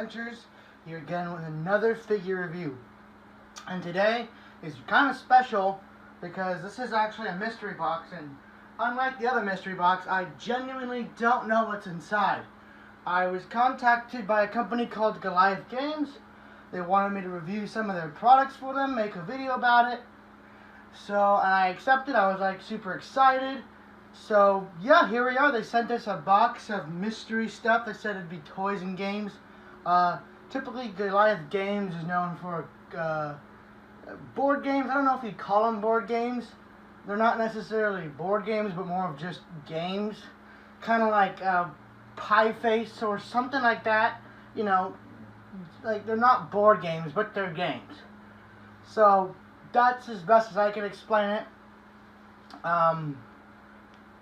Adventures, here again with another figure review. And today is kind of special because this is actually a mystery box, and unlike the other mystery box, I genuinely don't know what's inside. I was contacted by a company called Goliath Games. They wanted me to review some of their products for them, make a video about it. And I accepted. I was like super excited. So yeah, here we are. They sent us a box of mystery stuff. They said it'd be toys and games. Typically Goliath Games is known for board games. I don't know if you'd call them board games. They're not necessarily board games, but more of just games. Kind of like Pie Face or something like that. You know, like they're not board games, but they're games. So that's as best as I can explain it.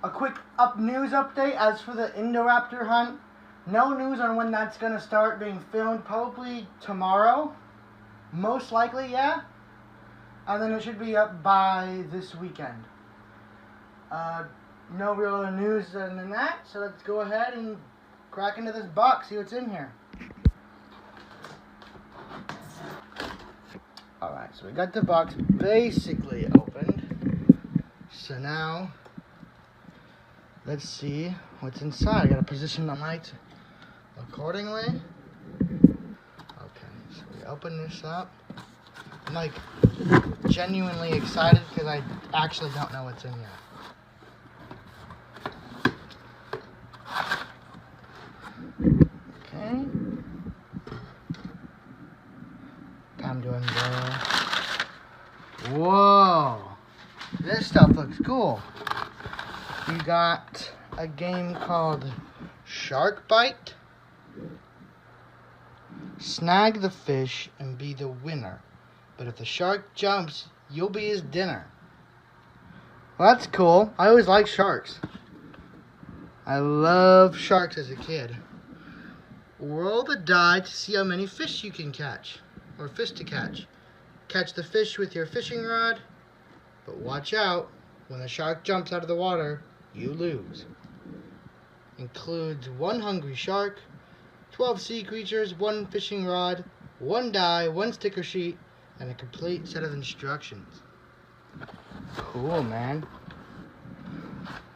A quick news update as for the Indoraptor hunt. No news on when that's going to start being filmed. Probably tomorrow. Most likely, yeah. And then it should be up by this weekend. No real other news than that. So let's go ahead and crack into this box. See what's in here. Alright, so we got the box basically opened. So now, let's see what's inside. I gotta position the light accordingly. Okay, so we open this up. I'm like genuinely excited because I actually don't know what's in here. Okay. Time to unveil. Whoa! This stuff looks cool. You got a game called Shark Bite. Snag the fish and be the winner. But if the shark jumps, you'll be his dinner. Well, that's cool. I always liked sharks. I love sharks as a kid. Roll the die to see how many fish you can catch. Or fish to catch. Catch the fish with your fishing rod. But watch out. When the shark jumps out of the water, you lose. Includes 1 hungry shark, 12 sea creatures, 1 fishing rod, 1 die, 1 sticker sheet, and a complete set of instructions. Cool, man.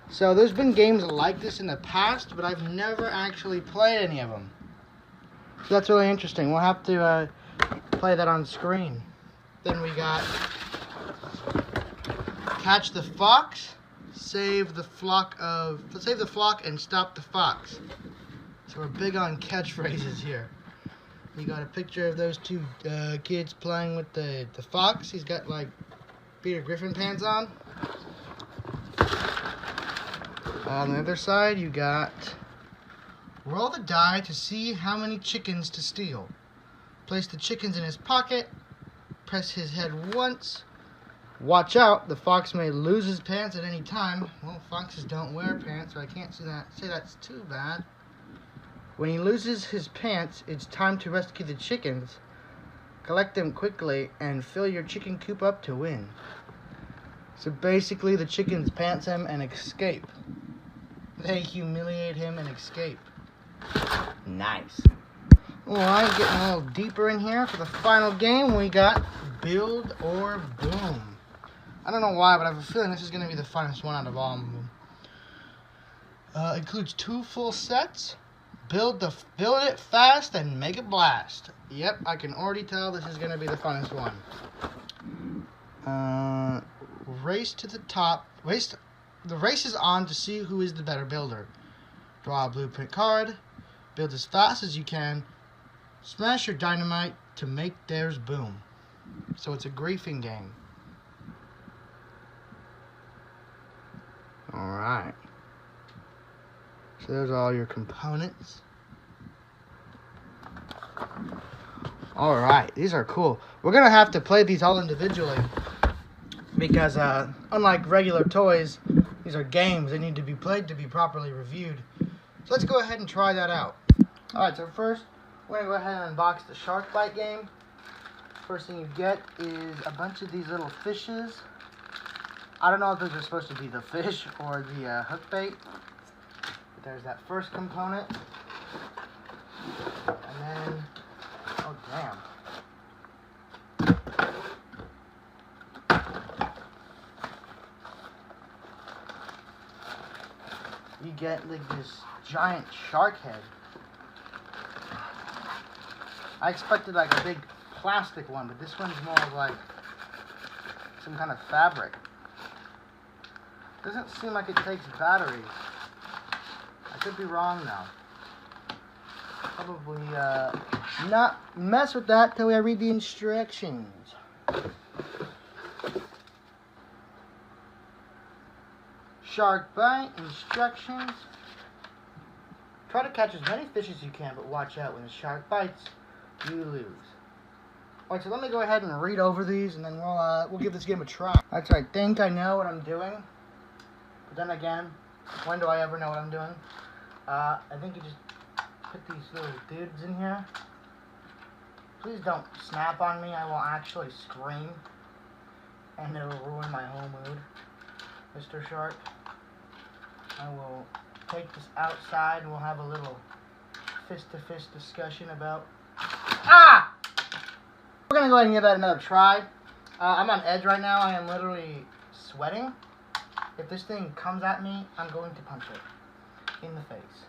So there's been games like this in the past, but I've never actually played any of them. So that's really interesting. We'll have to play that on screen. Then we got Catch the Fox, Save the flock and stop the fox. So we're big on catchphrases here. You got a picture of those 2 kids playing with the fox. He's got like Peter Griffin pants on. On the other side, you got roll the die to see how many chickens to steal. Place the chickens in his pocket. Press his head once. Watch out, the fox may lose his pants at any time. Well, foxes don't wear pants, so I can't say that's too bad. When he loses his pants, it's time to rescue the chickens. Collect them quickly and fill your chicken coop up to win. So basically, the chickens pants him and escape. They humiliate him and escape. Nice. Alright, getting a little deeper in here for the final game. We got Build or Boom. I don't know why, but I have a feeling this is going to be the funnest one out of all of them. Includes 2 full sets. Build it fast and make it blast. Yep, I can already tell this is going to be the funnest one. Race to the top. The race is on to see who is the better builder. Draw a blueprint card. Build as fast as you can. Smash your dynamite to make theirs boom. So it's a griefing game. Alright. So there's all your components. Alright, these are cool. We're going to have to play these all individually. Because unlike regular toys, these are games. They need to be played to be properly reviewed. So let's go ahead and try that out. Alright, so first, we're going to go ahead and unbox the Shark Bite game. First thing you get is a bunch of these little fishes. I don't know if those are supposed to be the fish or the hook bait. But there's that first component. And then get like this giant shark head. I expected like a big plastic one, but this one's more of like some kind of fabric. Doesn't seem like it takes batteries. I could be wrong though. Probably not mess with that till I read the instructions. Shark bite instructions. Try to catch as many fish as you can, but watch out. When the shark bites, you lose. Alright, so let me go ahead and read over these, and then we'll give this game a try. That's right. I think I know what I'm doing, but then again, when do I ever know what I'm doing? I think you just put these little dudes in here. Please don't snap on me. I will actually scream, and it'll ruin my whole mood, Mr. Shark. I will take this outside and we'll have a little fist-to-fist discussion about... Ah! We're going to go ahead and give that another try. I'm on edge right now. I am literally sweating. If this thing comes at me, I'm going to punch it in the face.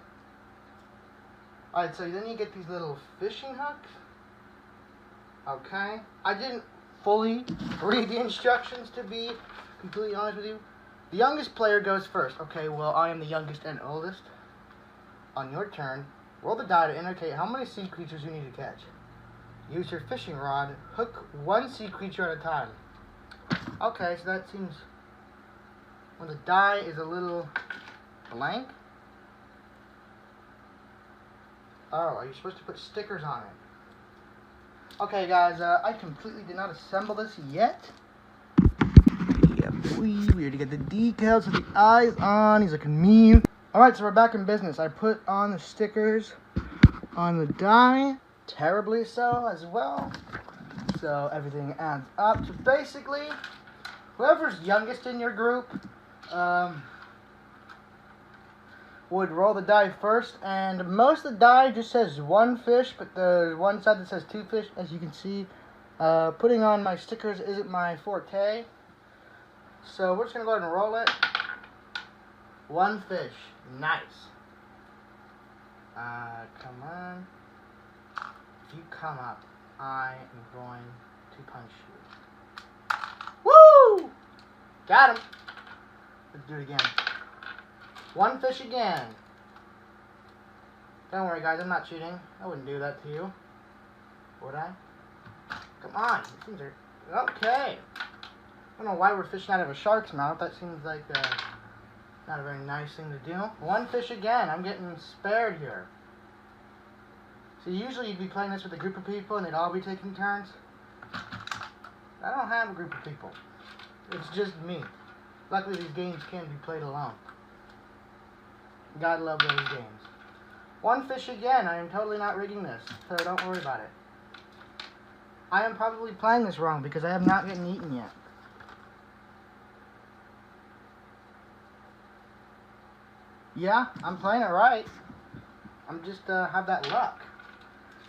Alright, so then you get these little fishing hooks. Okay. I didn't fully read the instructions, to be completely honest with you. The youngest player goes first. Okay, well, I am the youngest and oldest. On your turn, roll the die to indicate how many sea creatures you need to catch. Use your fishing rod. Hook one sea creature at a time. Okay, so that seems... When the die is a little blank. Oh, are you supposed to put stickers on it? Okay, guys, I completely did not assemble this yet. We already got the decals with the eyes on. He's looking mean. Alright, so we're back in business. I put on the stickers on the die. Terribly so as well. So everything adds up. So basically, whoever's youngest in your group would roll the die first. And most of the die just says one fish, but the one side that says two fish, as you can see, putting on my stickers isn't my forte. So we're just going to go ahead and roll it. One fish. Nice. Come on. If you come up, I am going to punch you. Woo! Got him. Let's do it again. One fish again. Don't worry, guys. I'm not cheating. I wouldn't do that to you. Would I? Come on. These things are... Okay. I don't know why we're fishing out of a shark's mouth. That seems like not a very nice thing to do. One fish again. I'm getting spared here. So usually you'd be playing this with a group of people and they'd all be taking turns. I don't have a group of people. It's just me. Luckily these games can be played alone. Gotta love those games. One fish again. I am totally not rigging this, so don't worry about it. I am probably playing this wrong because I have not gotten eaten yet. Yeah, I'm playing it right. I'm just have that luck.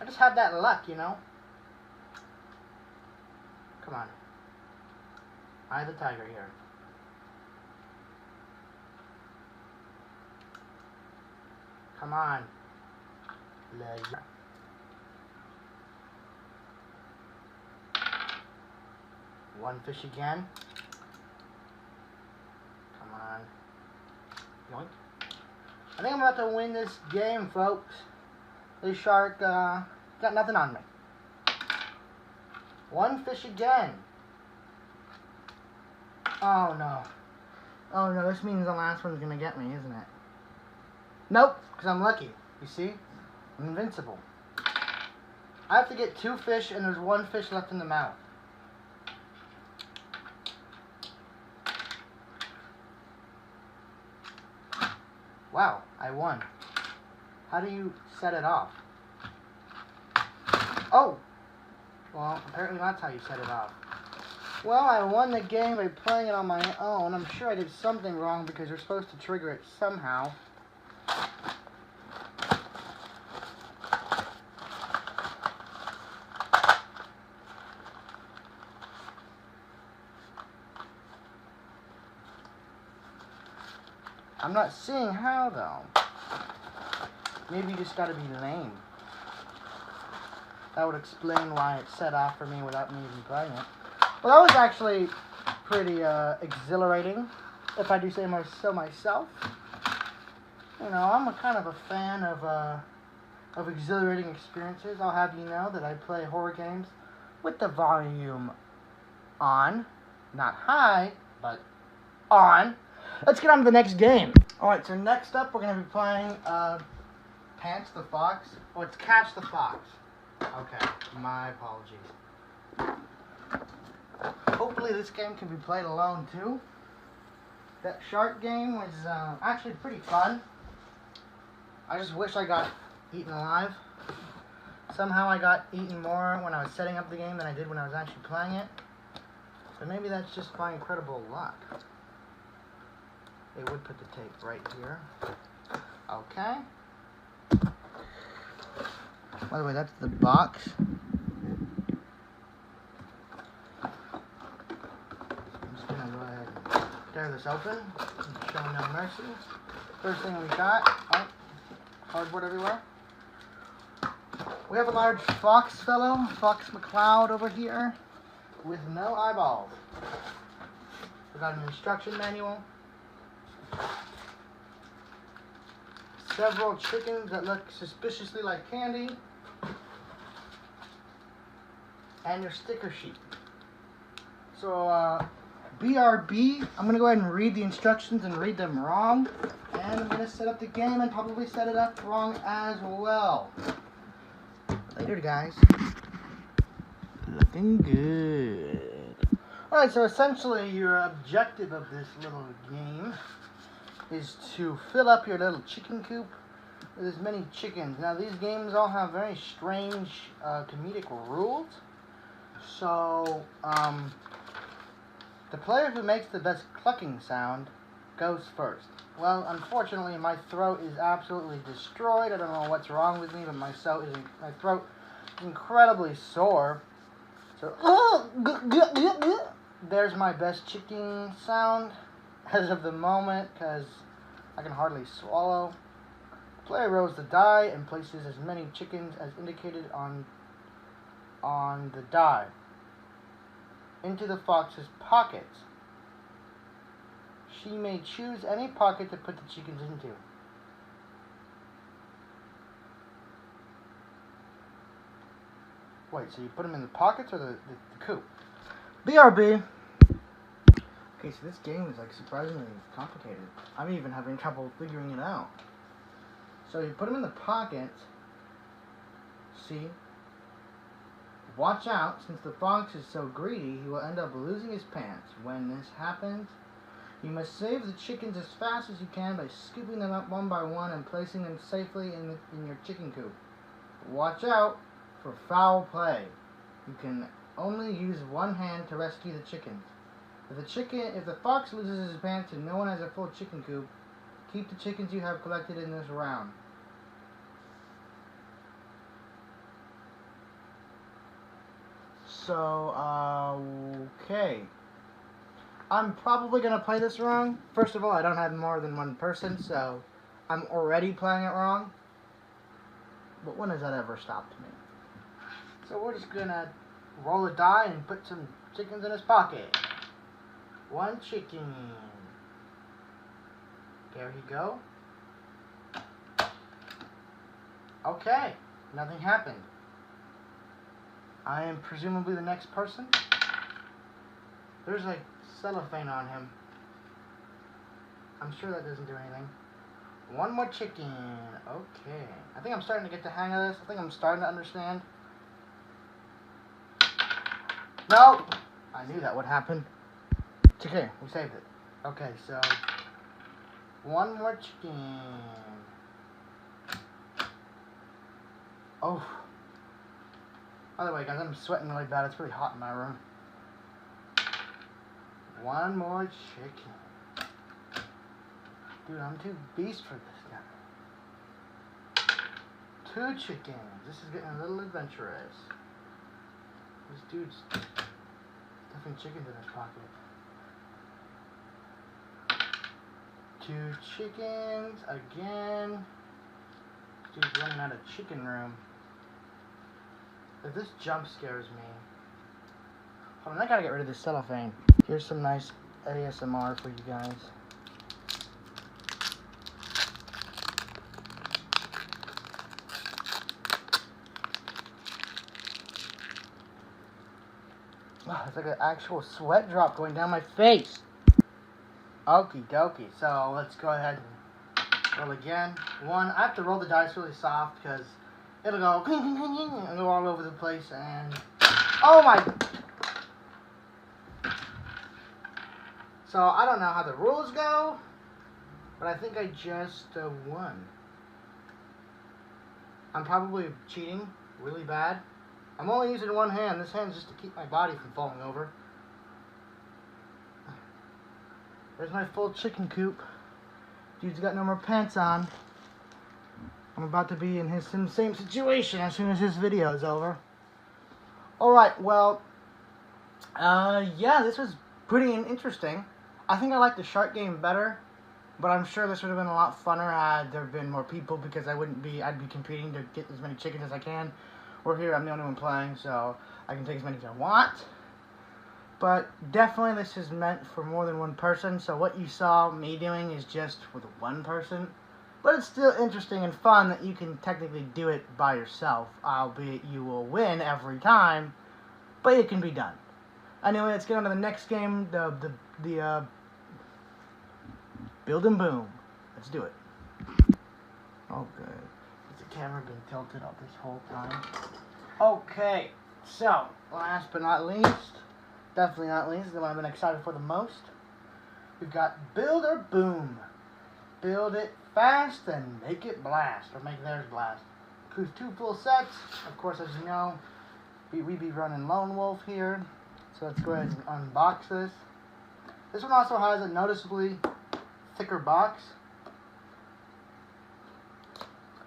I just have that luck, you know. Come on. Eye of the tiger here. Come on. One fish again. Come on. Yoink. I think I'm about to win this game, folks. This shark got nothing on me. One fish again. Oh no. Oh no, this means the last one's gonna get me, isn't it? Nope, because I'm lucky. You see? I'm invincible. I have to get two fish and there's one fish left in the mouth. Wow, I won. How do you set it off? Oh! Well, apparently that's how you set it off. Well, I won the game by playing it on my own. I'm sure I did something wrong because you're supposed to trigger it somehow. I'm not seeing how, though. Maybe you just gotta be lame. That would explain why it set off for me without me even playing it. Well, that was actually pretty exhilarating, if I do say so myself. You know, I'm a kind of a fan of exhilarating experiences. I'll have you know that I play horror games with the volume on. Not high, but on. Let's get on to the next game. Alright, so next up we're going to be playing Pants the Fox. Oh, it's Catch the Fox. Okay, my apologies. Hopefully this game can be played alone too. That shark game was actually pretty fun. I just wish I got eaten alive. Somehow I got eaten more when I was setting up the game than I did when I was actually playing it. So maybe that's just my incredible luck. They would put the tape right here. Okay. By the way, that's the box. I'm just gonna go ahead and tear this open and show no mercy. First thing we got, oh, cardboard everywhere. We have a large fox fellow, Fox McCloud over here, with no eyeballs. We got an instruction manual. Several chickens that look suspiciously like candy. And your sticker sheet. So, BRB, I'm going to go ahead and read the instructions and read them wrong. And I'm going to set up the game and probably set it up wrong as well. Later, guys. Looking good. Alright, so essentially your objective of this little game is to fill up your little chicken coop with as many chickens. Now, these games all have very strange comedic rules. So, the player who makes the best clucking sound goes first. Well, unfortunately, my throat is absolutely destroyed. I don't know what's wrong with me, but my throat is incredibly sore. So, there's my best chicken sound as of the moment, because I can hardly swallow. The player rolls the die and places as many chickens as indicated on the die into the fox's pockets. She may choose any pocket to put the chickens into. Wait, so you put them in the pockets or the coop? BRB. Okay, so this game is like surprisingly complicated. I'm even having trouble figuring it out. So you put them in the pockets. See? Watch out, since the fox is so greedy, he will end up losing his pants. When this happens, you must save the chickens as fast as you can by scooping them up one by one and placing them safely in your chicken coop. Watch out for foul play. You can only use one hand to rescue the chickens. If the fox loses his pants and no one has a full chicken coop, keep the chickens you have collected in this round. So, okay. I'm probably going to play this wrong. First of all, I don't have more than one person, so I'm already playing it wrong. But when has that ever stopped me? So we're just going to roll a die and put some chickens in his pocket. One chicken. There you go. Okay, nothing happened. I am presumably the next person. There's like cellophane on him. I'm sure that doesn't do anything. One more chicken. Okay. I think I'm starting to get the hang of this. I think I'm starting to understand. No! I knew that would happen. It's okay. We saved it. Okay, so one more chicken. Oh. By the way, guys, I'm sweating really bad. It's really hot in my room. One more chicken. Dude, I'm too beast for this guy. Two chickens. This is getting a little adventurous. This dude's stuffing chickens in his pocket. 2 chickens again. Dude's running out of chicken room. If this jump scares me. Hold on, I gotta get rid of this cellophane. Here's some nice ASMR for you guys. Wow, it's like an actual sweat drop going down my face. Okie dokie. So let's go ahead and roll again. 1. I have to roll the dice really soft because it'll go cling, cling, cling, cling, and go all over the place. And oh my! So I don't know how the rules go, but I think I just won. I'm probably cheating really bad. I'm only using one hand. This hand's just to keep my body from falling over. There's my full chicken coop. Dude's got no more pants on. I'm about to be in his same situation as soon as this video is over. Alright, well, yeah, this was pretty interesting. I think I like the shark game better, but I'm sure this would have been a lot funner had there been more people, because I'd be competing to get as many chickens as I can. We're here, I'm the only one playing, so I can take as many as I want. But definitely this is meant for more than one person, so what you saw me doing is just with one person. But it's still interesting and fun that you can technically do it by yourself, albeit you will win every time, but it can be done. Anyway, let's get on to the next game, the Build and Boom. Let's do it. Oh, good. Has the camera been tilted up this whole time? Okay, so, last but not least, definitely not least, the one I've been excited for the most, we've got Build or Boom. Build it fast and make it blast, or make theirs blast. Includes 2 full sets. Of course, as you know, we be running Lone Wolf here. So let's go ahead and unbox this. This one also has a noticeably thicker box.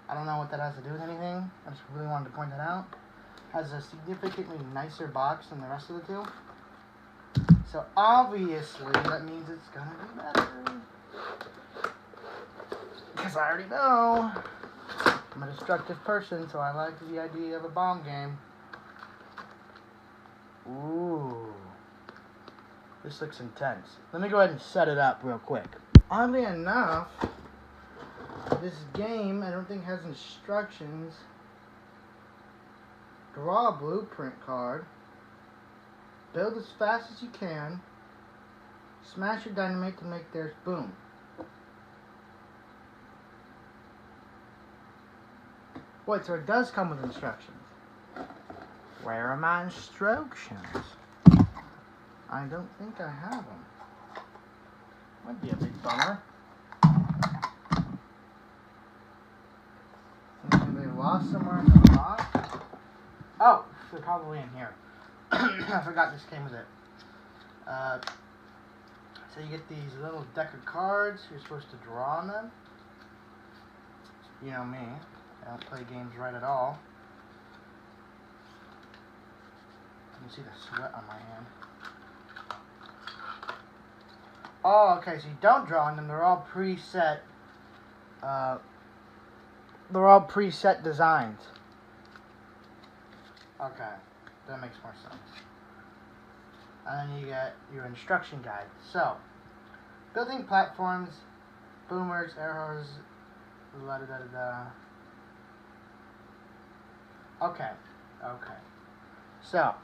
I don't know what that has to do with anything. I just really wanted to point that out. Has a significantly nicer box than the rest of the 2. So obviously that means it's gonna be better. Because I already know I'm a destructive person, so I like the idea of a bomb game. Ooh. This looks intense. Let me go ahead and set it up real quick. Oddly enough, this game I don't think has instructions. Draw a blueprint card. Build as fast as you can. Smash your dynamite to make theirs boom. Wait, so it does come with instructions. Where are my instructions? I don't think I have them. Might be a big bummer. Maybe they lost somewhere in the box. Oh, they're probably in here. I forgot this came with it. So you get these little deck of cards. You're supposed to draw on them. You know me. I don't play games right at all. You can see the sweat on my hand. Oh, okay, so you don't draw on them. They're all preset. They're all preset designs. Okay, that makes more sense. And then you get your instruction guide. So, building platforms, boomers, arrows, la da da da da. Okay, okay. So,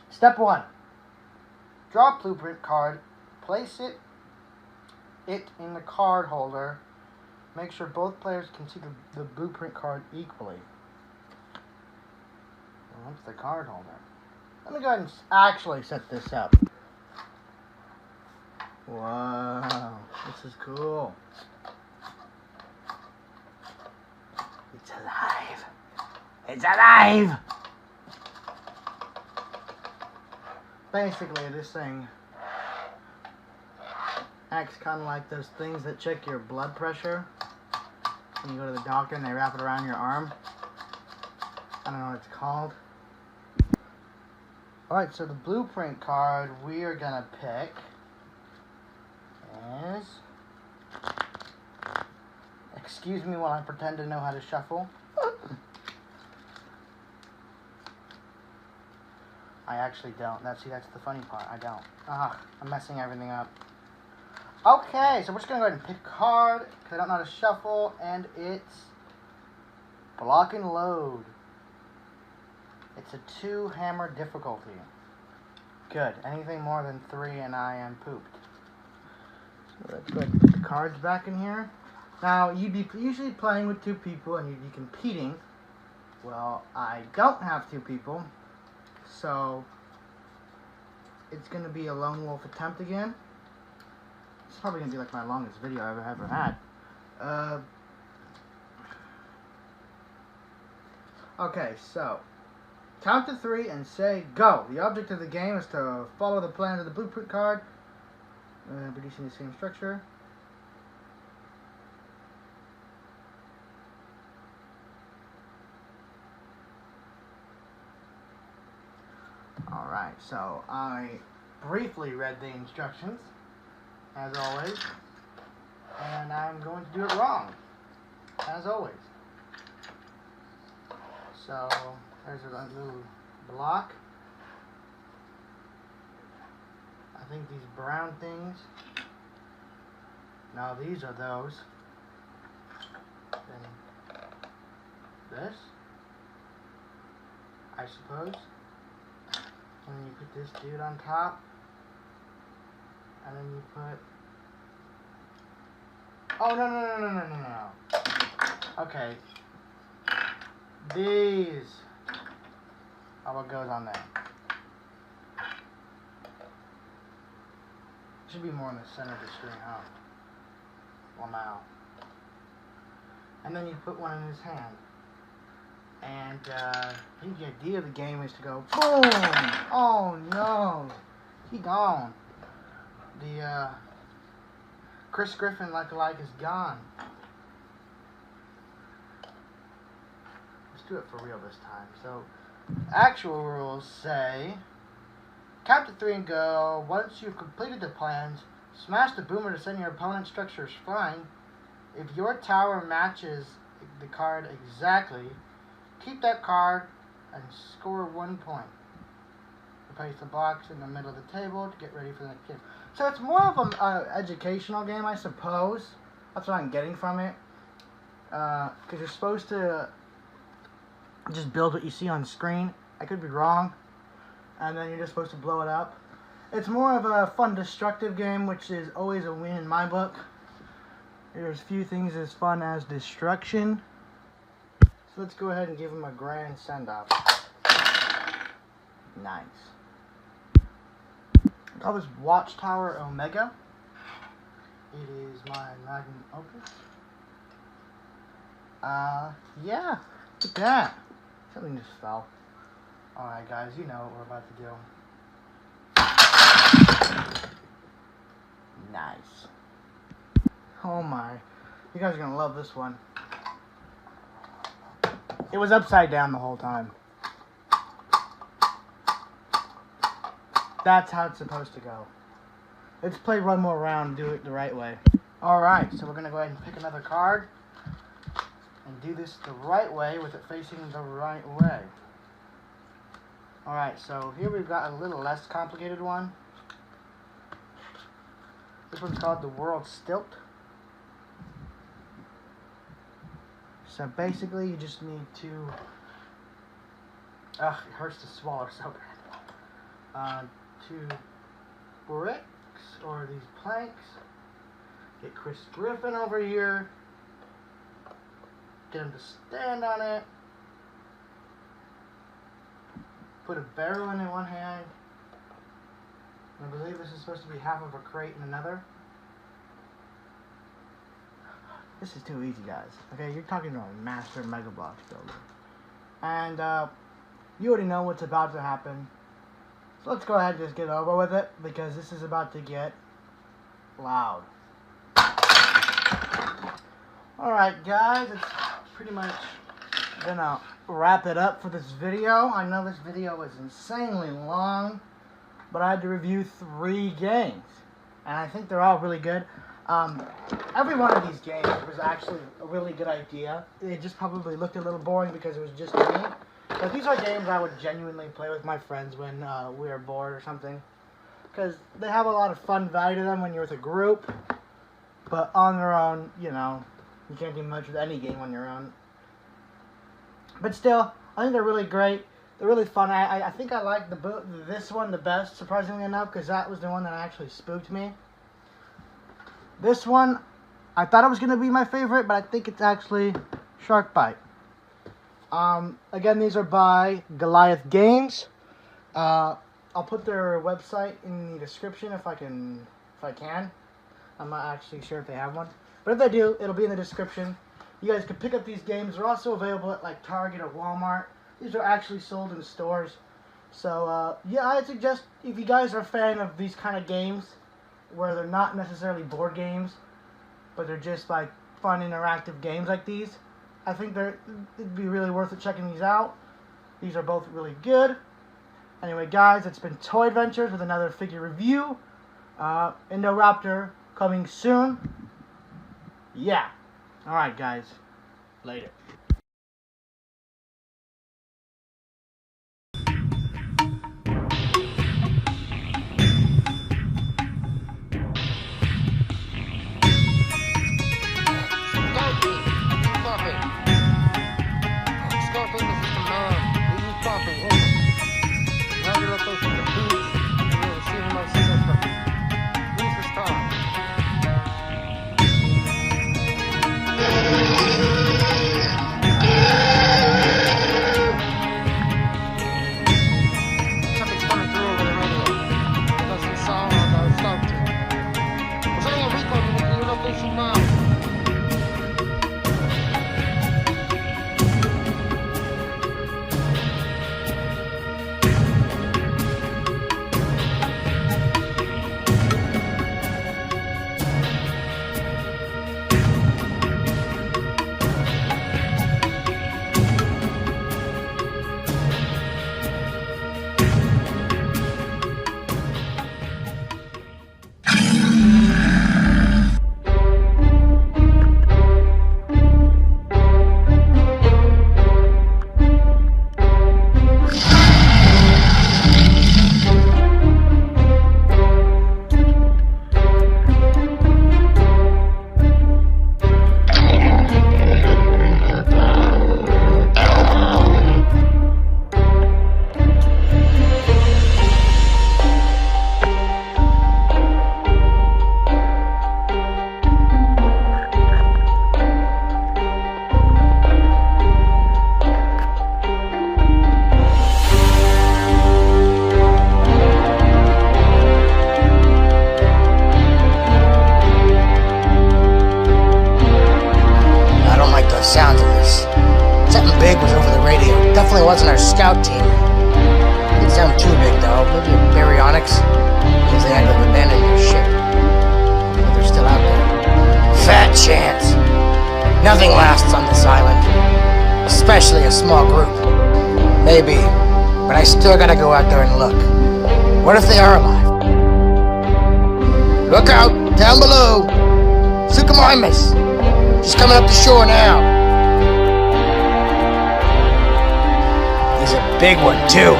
step 1. Draw a blueprint card, place it in the card holder. Make sure both players can see the blueprint card equally. Well, that's the card holder. Let me go ahead and actually set this up. Wow, this is cool. It's alive. It's alive! Basically, this thing acts kind of like those things that check your blood pressure when you go to the doctor and they wrap it around your arm. I don't know what it's called. Alright, so the blueprint card we are gonna pick is... Excuse me while I pretend to know how to shuffle. I actually don't. That's the funny part. I don't. I'm messing everything up. Okay, so we're just gonna go ahead and pick a card because I don't know how to shuffle, and it's Block and Load. It's a 2-hammer difficulty. Good. Anything more than 3 and I am pooped. So let's go ahead and put the cards back in here. Now, you'd be usually playing with 2 people and you'd be competing. Well, I don't have 2 people, so it's going to be a lone wolf attempt again. It's probably going to be like my longest video I've ever had. Okay, so count to 3 and say go. The object of the game is to follow the plan of the blueprint card, producing the same structure. Alright, so I briefly read the instructions, as always, and I'm going to do it wrong, as always. So, there's a little block. I think these brown things, no, these are those. Then this, I suppose. And then you put this dude on top. And then you put... Oh, no. Okay. These are what goes on there. Should be more in the center of the screen, huh? Well, now. And then you put one in his hand. And I think the idea of the game is to go boom! Oh no! He gone. The Chris Griffin lookalike is gone. Let's do it for real this time. So, actual rules say count to 3 and go. Once you've completed the plans, smash the boomer to send your opponent's structures flying. If your tower matches the card exactly, keep that card and score 1 point. Replace the box in the middle of the table to get ready for the next game. So it's more of an educational game, I suppose. That's what I'm getting from it. Because you're supposed to just build what you see on screen. I could be wrong. And then you're just supposed to blow it up. It's more of a fun, destructive game, which is always a win in my book. There's few things as fun as destruction. So let's go ahead and give him a grand send-off. Nice. I call this Watchtower Omega. It is my magnum opus. Yeah. Look at that. Something just fell. Alright guys, you know what we're about to do. Nice. Oh my. You guys are gonna love this one. It was upside down the whole time. That's how it's supposed to go. Let's play one more round and do it the right way. Alright, so we're going to go ahead and pick another card. And do this the right way with it facing the right way. Alright, so here we've got a little less complicated one. This one's called the World Stilt. So basically, you just need to... Ugh, it hurts to swallow so bad. 2 bricks, or these planks. Get Chris Griffin over here. Get him to stand on it. Put a barrel in one hand. I believe this is supposed to be half of a crate in another. This is too easy, guys. Okay, you're talking about a master Mega Bloks builder. And, you already know what's about to happen. So let's go ahead and just get over with it, because this is about to get loud. Alright, guys, it's pretty much gonna wrap it up for this video. I know this video was insanely long, but I had to review 3 games, and I think they're all really good. Every one of these games was actually a really good idea. It just probably looked a little boring because it was just me. But these are games I would genuinely play with my friends when we were bored or something. Because they have a lot of fun value to them when you're with a group. But on their own, you know, you can't do much with any game on your own. But still, I think they're really great. They're really fun. I think I like this one the best, surprisingly enough, because that was the one that actually spooked me. This one, I thought it was going to be my favorite, but I think it's actually Shark Bite. Again, these are by Goliath Games. I'll put their website in the description if I can. I'm not actually sure if they have one, but if they do, it'll be in the description. You guys can pick up these games. They're also available at like Target or Walmart. These are actually sold in stores. So yeah, I suggest if you guys are a fan of these kind of games, where they're not necessarily board games, but they're just like fun interactive games like these, I think it'd be really worth it checking these out. These are both really good. Anyway, guys, it's been Toy Adventures with another figure review. Indoraptor coming soon. Yeah. Alright, guys. Later. Sounds of this. Something big was over the radio. Definitely wasn't our scout team. Didn't sound too big though. Maybe a baryonyx. Means they had to have abandoned their ship. But they're still out there. Fat chance. Nothing lasts on this island. Especially a small group. Maybe. But I still gotta go out there and look. What if they are alive? Look out! Down below! Suchomimus! She's coming up the shore now. He's a big one, too.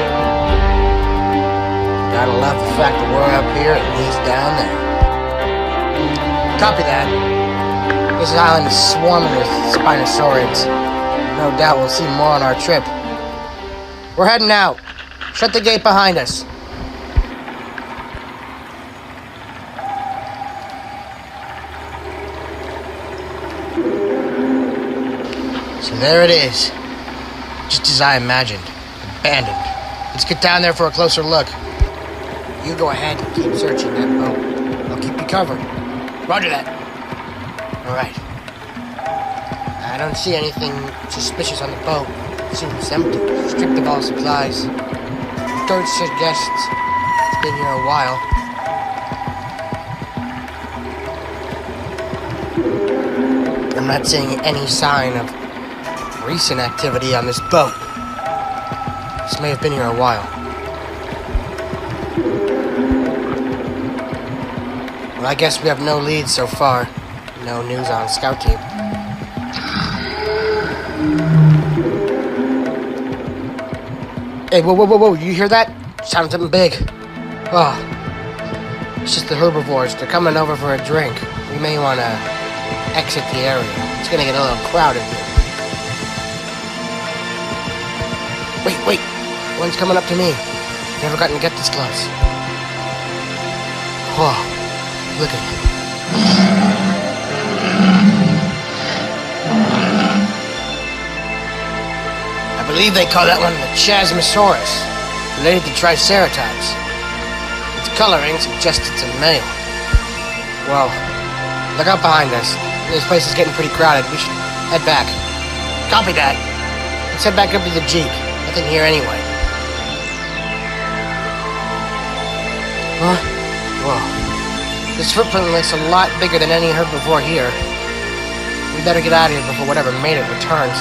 Gotta love the fact that we're up here and he's down there. Copy that. This island is swarming with Spinosaurids. No doubt we'll see more on our trip. We're heading out. Shut the gate behind us. So there it is. Just as I imagined. Abandoned. Let's get down there for a closer look. You go ahead and keep searching that boat. I'll keep you covered. Roger that. Alright. I don't see anything suspicious on the boat. It seems empty. Stripped of all supplies. Don't suggest it's been here a while. I'm not seeing any sign of recent activity on this boat. This may have been here a while. Well, I guess we have no leads so far. No news on scout team. Hey, whoa, you hear that? Sounds something big. Oh, it's just the herbivores. They're coming over for a drink. We may want to exit the area. It's gonna get a little crowded here. Wait, one's coming up to me. Never gotten to get this close. Whoa, look at him. I believe they call that one the Chasmosaurus, related to Triceratops. Its coloring suggests it's a male. Well, look out behind us. This place is getting pretty crowded. We should head back. Copy that. Let's head back up to the Jeep. Nothing here anyway. Huh? Whoa. This footprint looks a lot bigger than any herbivore here. We better get out of here before whatever made it returns.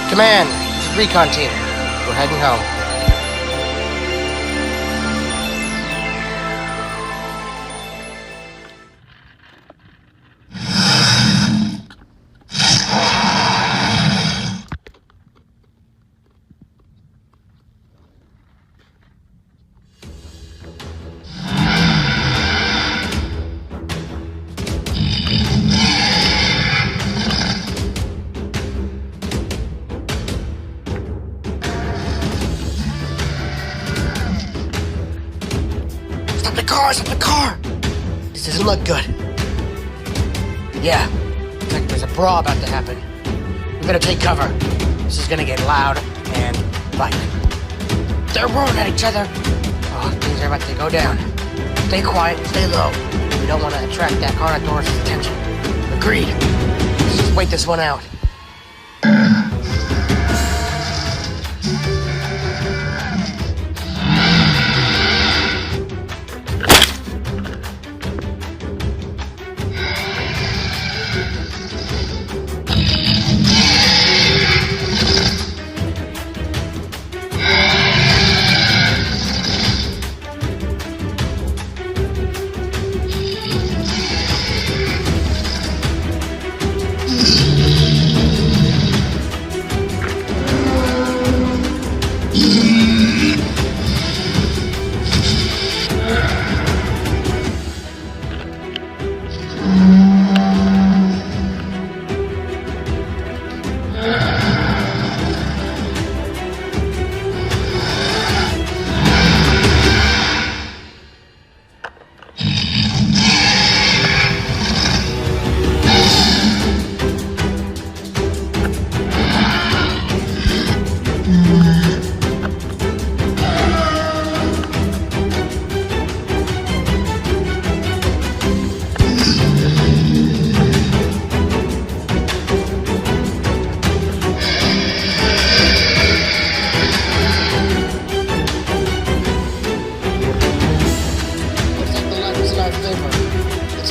Command, this is recon team. We're heading home. Stop the car! This doesn't look good. Yeah, looks like there's a brawl about to happen. We better take cover. This is gonna get loud and violent. They're roaring at each other. Oh, things are about to go down. Stay quiet and stay low. We don't want to attract that Carnotaurus' attention. Agreed. Let's just wait this one out.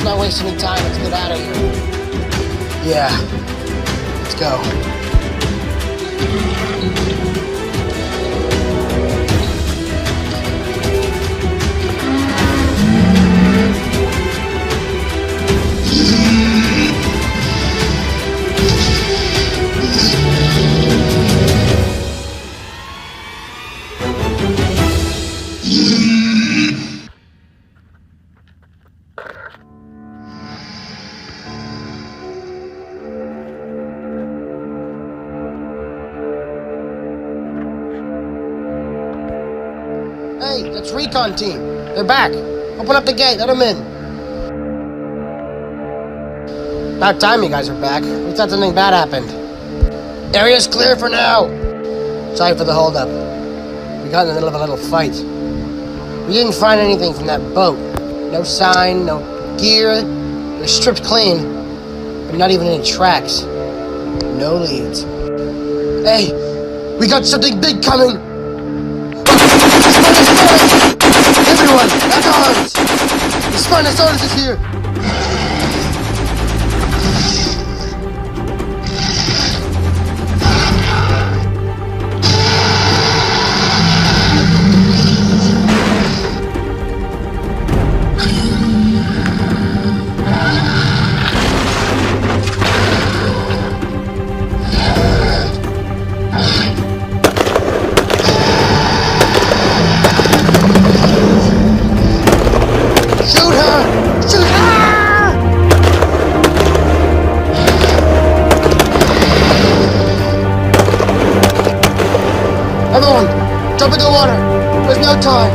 Not waste any time. Let's get out of here. Yeah. Let's go. Hey, that's recon team. They're back. Open up the gate. Let them in. About time you guys are back. We thought something bad happened. Area's clear for now. Sorry for the holdup. We got in the middle of a little fight. We didn't find anything from that boat. No sign, no gear. It was stripped clean. But not even any tracks. No leads. Hey, we got something big coming. Everyone, at arms! The Spinosaurus is here! Everyone, jump in the water. There's no time.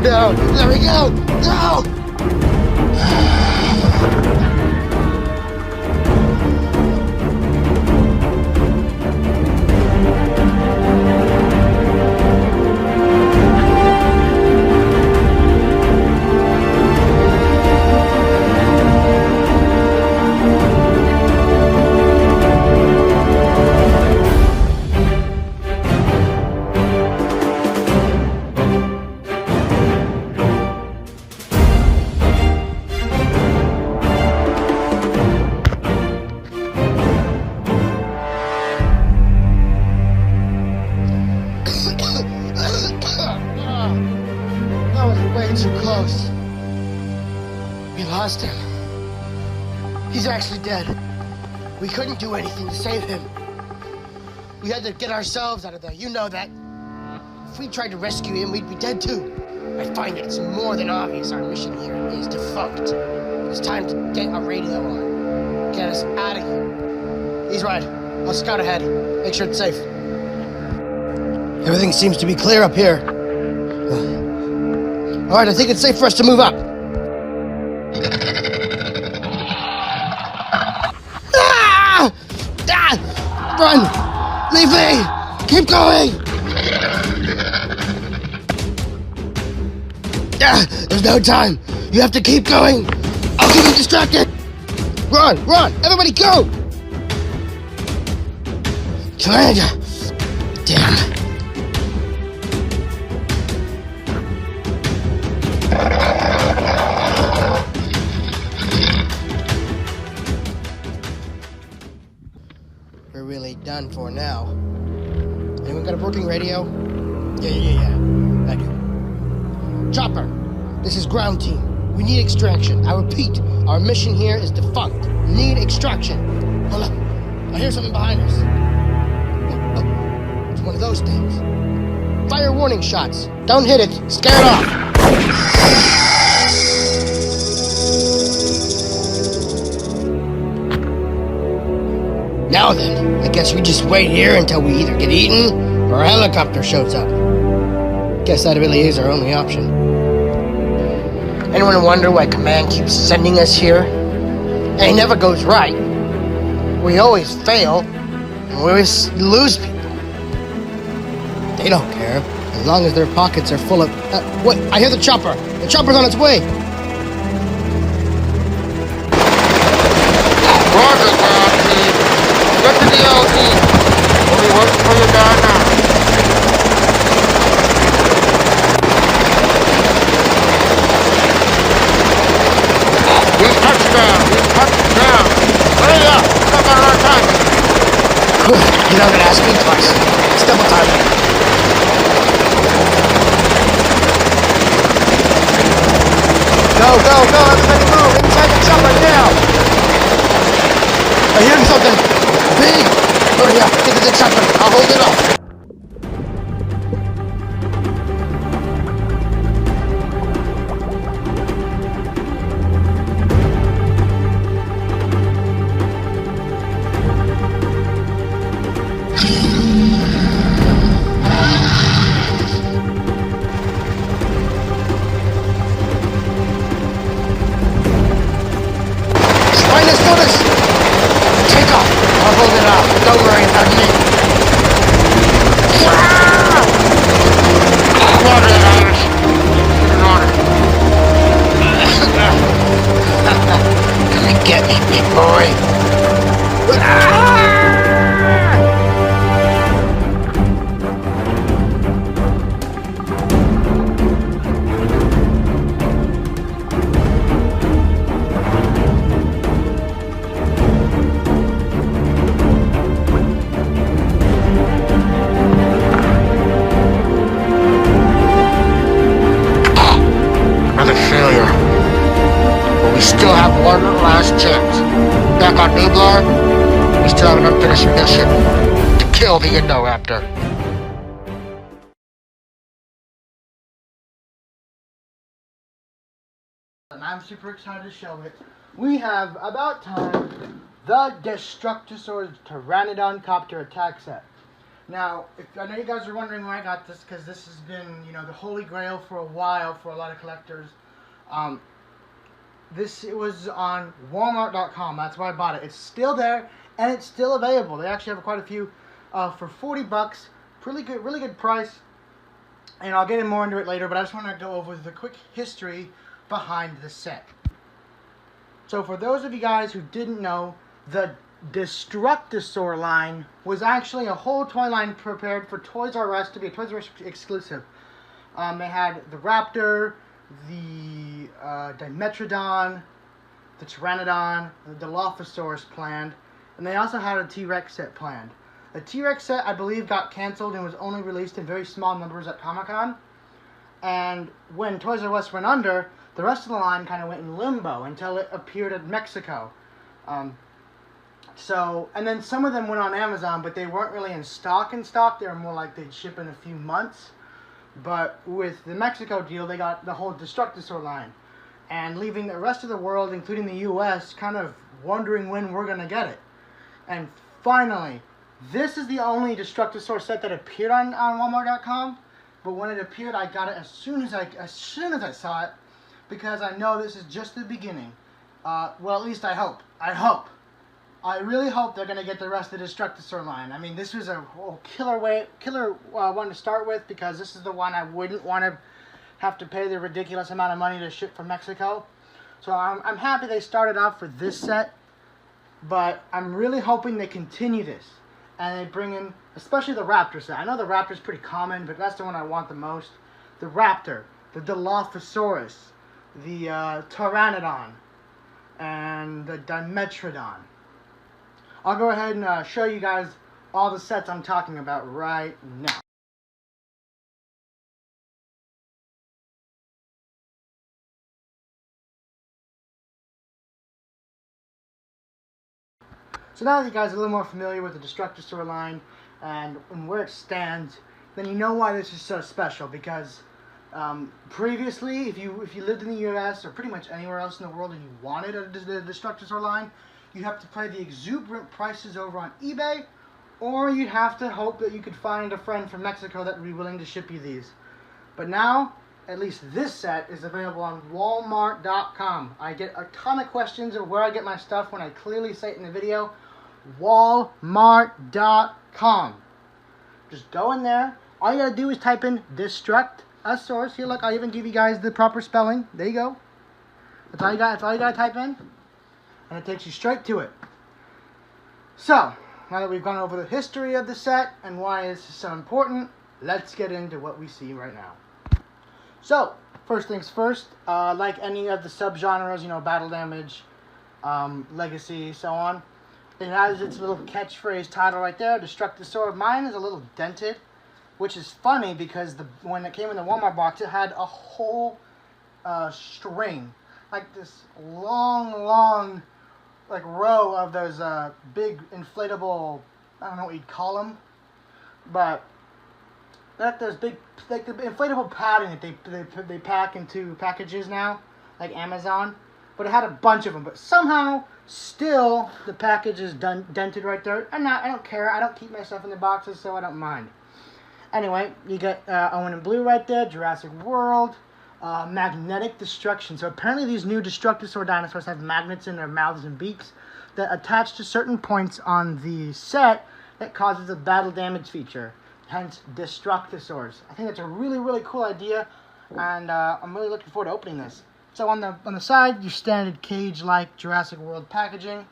No, there we go. No. Too close. We lost him. He's actually dead. We couldn't do anything to save him. We had to get ourselves out of there. You know that. If we tried to rescue him, we'd be dead too. I find it's more than obvious our mission here is defunct. It's time to get a radio on. Get us out of here. He's right. I'll scout ahead. Make sure it's safe. Everything seems to be clear up here. All right, I think it's safe for us to move up. Ah! Ah! Run! Leave me! Keep going! Ah, there's no time. You have to keep going. I'll keep you distracted. Run! Run! Everybody go! Commander! Damn. We're really done for now. Anyone got a working radio? Yeah. I do. Chopper, this is ground team. We need extraction. I repeat, our mission here is defunct. We need extraction. Hold up. I hear something behind us. Oh, it's one of those things. Fire warning shots. Don't hit it. Scare it off. Now then, I guess we just wait here until we either get eaten or a helicopter shows up. Guess that really is our only option. Anyone wonder why Command keeps sending us here? And it never goes right. We always fail, and we always lose people. They don't care, as long as their pockets are full of... What? I hear the chopper! The chopper's on its way! Roger, ground team. Get to the LZ. We'll be waiting for you down now. We've touched down. Hurry up. We've not got a lot of time. You're not gonna ask me twice. It's double time. Go, everybody move! Inside the chopper now! I hear something! Big! Hurry up, get to the chopper, I'll hold it off! Don't worry about me. Water that Irish. Come and get me, big boy. Still have one last chance. Back on Nublar, we still have an unfinished mission to kill the Indoraptor. I'm super excited to show it. We have, about time, the Destructosaurus Pteranodon Copter Attack Set. Now, I know you guys are wondering why I got this, because this has been, the holy grail for a while for a lot of collectors. It was on Walmart.com. That's why I bought it. It's still there, and it's still available. They actually have quite a few for $40. Really good price. And I'll get more into it later, but I just want to go over the quick history behind the set. So for those of you guys who didn't know, the Destructosaur line was actually a whole toy line prepared for Toys R Us to be a Toys R Us exclusive. They had the Raptor, the Dimetrodon, the Pteranodon, the Dilophosaurus planned, and they also had a T-Rex set planned. The T-Rex set, I believe, got canceled and was only released in very small numbers at Comic-Con. And when Toys R Us went under, the rest of the line kind of went in limbo until it appeared at Mexico. And then some of them went on Amazon, but they weren't really in stock. They were more like they'd ship in a few months. But with the Mexico deal, they got the whole Destructosaur line. And leaving the rest of the world, including the US, kind of wondering when we're going to get it. And finally, this is the only Destructosaur set that appeared on Walmart.com. But when it appeared, I got it as soon as I saw it, because I know this is just the beginning. Well, at least I hope. I really hope they're going to get the rest of the Destructosaur line. I mean, this was a killer one to start with, because this is the one I wouldn't want to have to pay the ridiculous amount of money to ship from Mexico. So I'm happy they started off with this set, but I'm really hoping they continue this. And they bring in, especially the Raptor set. I know the Raptor's pretty common, but that's the one I want the most. The Raptor, the Dilophosaurus, the Pteranodon, and the Dimetrodon. I'll go ahead and show you guys all the sets I'm talking about right now. So now that you guys are a little more familiar with the Destructosaur line and where it stands, then you know why this is so special. Because previously, if you lived in the US or pretty much anywhere else in the world and you wanted the Destructosaur line, you have to pay the exuberant prices over on eBay, or you'd have to hope that you could find a friend from Mexico that would be willing to ship you these. But now, at least this set is available on Walmart.com. I get a ton of questions of where I get my stuff when I clearly say it in the video. Walmart.com. Just go in there. All you gotta do is type in Destructosaurus. Here, look, I'll even give you guys the proper spelling. There you go. That's all you gotta type in. And it takes you straight to it. So, now that we've gone over the history of the set and why it's so important, let's get into what we see right now. So, first things first, like any of the subgenres, battle damage, legacy, so on, it has its little catchphrase title right there, Destructosaur. Mine is a little dented, which is funny because when it came in the Walmart box, it had a whole string, like this long, like row of those big inflatable, I don't know what you'd call them, but like those big, like the inflatable padding that they pack into packages now, like Amazon. But it had a bunch of them, but somehow still the package is dented right there. I don't care. I don't keep my stuff in the boxes, so I don't mind. Anyway, you get Owen in blue right there, Jurassic World, magnetic destruction. So apparently these new Destructosaur dinosaurs have magnets in their mouths and beaks that attach to certain points on the set that causes a battle damage feature. Hence, Destructosaurs. I think that's a really cool idea, and I'm really looking forward to opening this. So on the side, your standard cage-like Jurassic World packaging.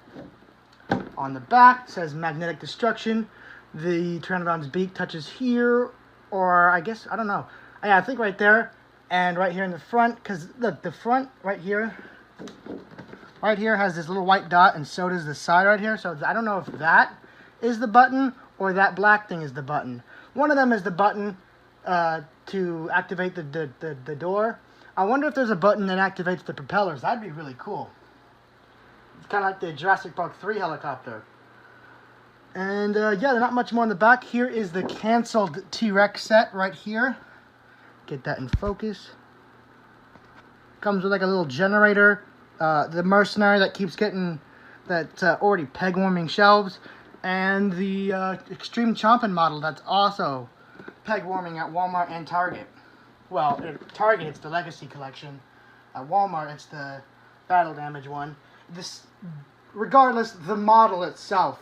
On the back, it says magnetic destruction. The Pteranodon's beak touches here, or I guess, I don't know. Yeah, I think right there, and right here in the front, because look, the front right here has this little white dot, and so does the side right here. So I don't know if that is the button, or that black thing is the button. One of them is the button to activate the door. I wonder if there's a button that activates the propellers. That'd be really cool. It's kind of like the Jurassic Park 3 helicopter. And yeah, there's not much more in the back. Here is the canceled T-Rex set right here. Get that in focus. Comes with like a little generator, the mercenary that keeps getting that already peg warming shelves, and the extreme chomping model that's also peg warming at Walmart and Target. Well, at Target it's the Legacy Collection. At Walmart it's the battle damage one. Regardless, the model itself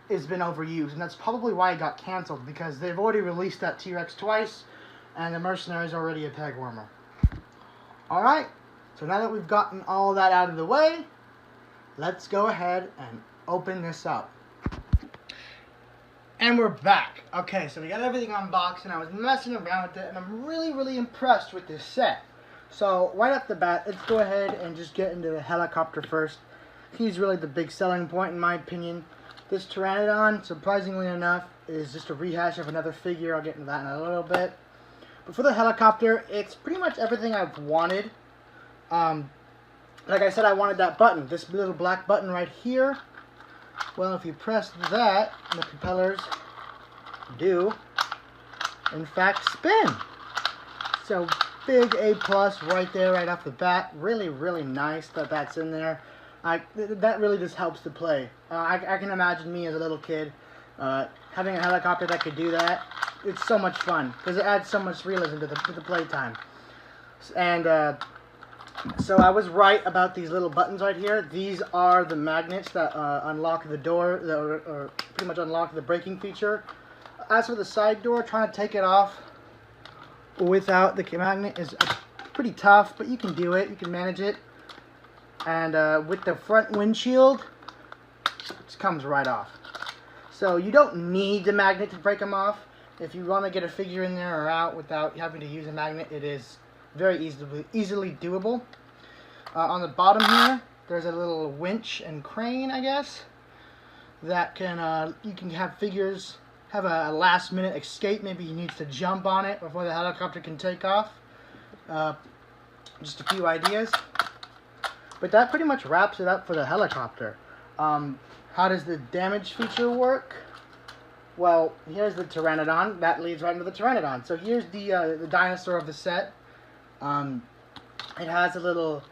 has been overused, and that's probably why it got canceled, because they've already released that T-Rex twice, and the mercenary is already a peg warmer. Alright, so now that we've gotten all that out of the way, let's go ahead and open this up. And we're back. Okay, so we got everything unboxed, and I was messing around with it, and I'm really impressed with this set. So, right off the bat, let's go ahead and just get into the helicopter first. He's really the big selling point, in my opinion. This Pteranodon, surprisingly enough, is just a rehash of another figure. I'll get into that in a little bit. But for the helicopter, it's pretty much everything I've wanted. Like I said, I wanted that button, this little black button right here. Well, if you press that, the propellers do, in fact, spin. So, big A+ right there, right off the bat. Really nice that that's in there. That really just helps to play. I can imagine me as a little kid having a helicopter that could do that. It's so much fun because it adds so much realism to the playtime. And so I was right about these little buttons right here. These are the magnets that unlock the door, or pretty much unlock the braking feature. As for the side door, trying to take it off without the magnet is pretty tough, but you can do it. You can manage it. And with the front windshield, it just comes right off. So you don't need the magnet to break them off. If you want to get a figure in there or out without having to use a magnet, it is very easily doable. On the bottom here, there's a little winch and crane, I guess, that can you can have figures have a last-minute escape. Maybe he needs to jump on it before the helicopter can take off. Just a few ideas. But that pretty much wraps it up for the helicopter. How does the damage feature work? Well, here's the Pteranodon. That leads right into the Pteranodon. So here's the dinosaur of the set. It has a little...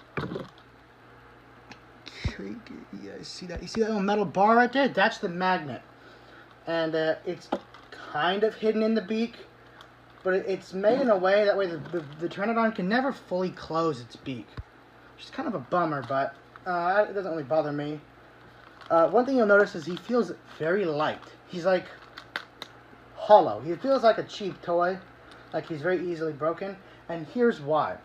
You guys see that? You see that little metal bar right there? That's the magnet. And it's kind of hidden in the beak. But it's made in a way that way the Pteranodon can never fully close its beak. Which is kind of a bummer, but it doesn't really bother me. One thing you'll notice is he feels very light. He's like hollow. He feels like a cheap toy. Like he's very easily broken. And here's why.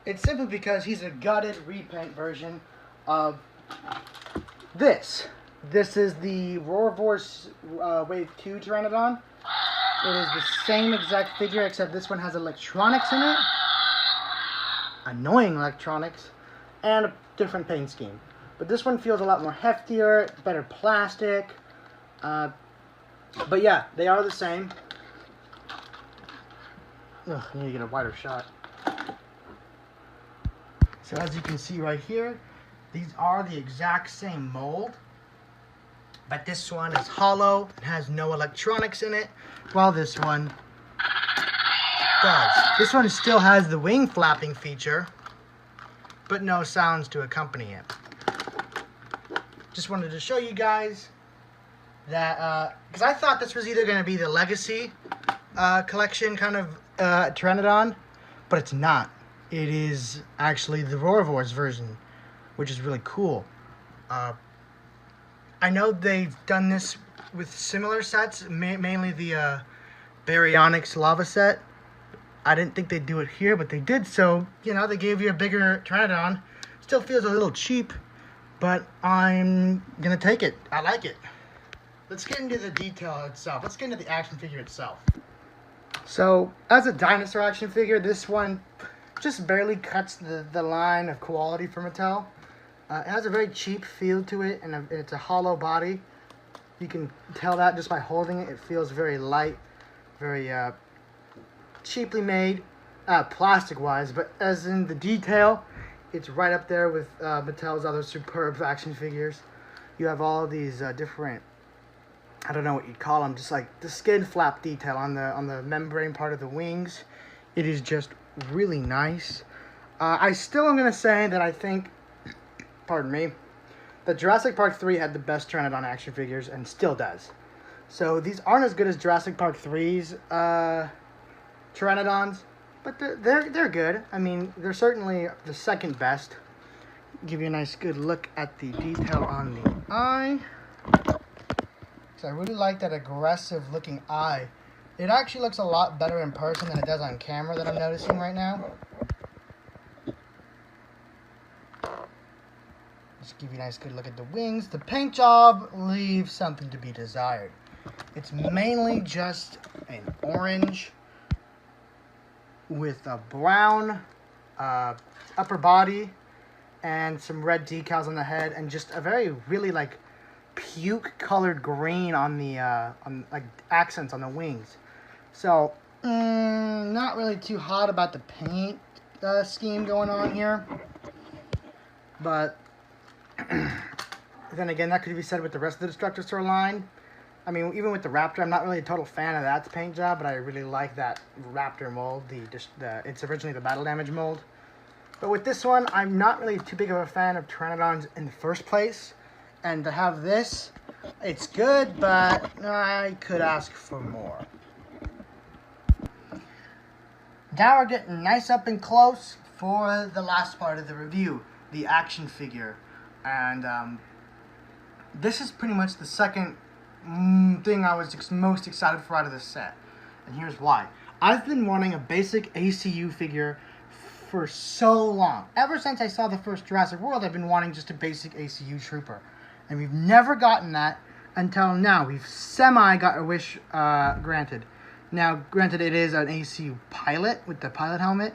It's simply because he's a gutted repaint version of this. This is the Roarvorce Wave 2 Pteranodon. It is the same exact figure, except this one has electronics in it. Annoying electronics. And a different paint scheme. But this one feels a lot more heftier, better plastic. But yeah, they are the same. Ugh, I need to get a wider shot. So as you can see right here, these are the exact same mold. But this one is hollow, it has no electronics in it, while this one does. This one still has the wing flapping feature, but no sounds to accompany it. Just wanted to show you guys that, because I thought this was either going to be the Legacy collection kind of Pteranodon, but it's not. It is actually the Roarvorce version, which is really cool. I know they've done this with similar sets, mainly the Baryonyx Lava set. I didn't think they'd do it here, but they did, so, you know, they gave you a bigger Pteranodon. Still feels a little cheap, but I'm gonna take it. I like it. Let's get into the detail itself. Let's get into the action figure itself. So, as a dinosaur action figure, this one just barely cuts the line of quality for Mattel. It has a very cheap feel to it, and it's a hollow body. You can tell that just by holding it. It feels very light, very cheaply made, plastic-wise, but as in the detail, it's right up there with Mattel's other superb action figures. You have all these different, I don't know what you'd call them, just like the skin flap detail on the membrane part of the wings. It is just really nice. I still am going to say that I think, pardon me, that Jurassic Park 3 had the best Pteranodon action figures and still does. So these aren't as good as Jurassic Park 3's Pteranodons, but they're good. I mean, they're certainly the second best. Give you a nice good look at the detail on the eye. So I really like that aggressive looking eye. It actually looks a lot better in person than it does on camera that I'm noticing right now. Just give you a nice good look at the wings. The paint job leaves something to be desired. It's mainly just an orange with a brown upper body and some red decals on the head and just a very really like puke colored green on the on like accents on the wings. So not really too hot about the paint scheme going on here, but then again, that could be said with the rest of the Destructosaur line. I mean, even with the Raptor, I'm not really a total fan of that paint job, but I really like that Raptor mold. It's originally the Battle Damage mold. But with this one, I'm not really too big of a fan of Pteranodons in the first place. And to have this, it's good, but I could ask for more. Now we're getting nice up and close for the last part of the review, the action figure. And this is pretty much the second thing I was most excited for out of this set. And here's why. I've been wanting a basic ACU figure for so long. Ever since I saw the first Jurassic World, I've been wanting just a basic ACU trooper. And we've never gotten that until now. We've got a wish granted. Now, granted, it is an ACU pilot with the pilot helmet,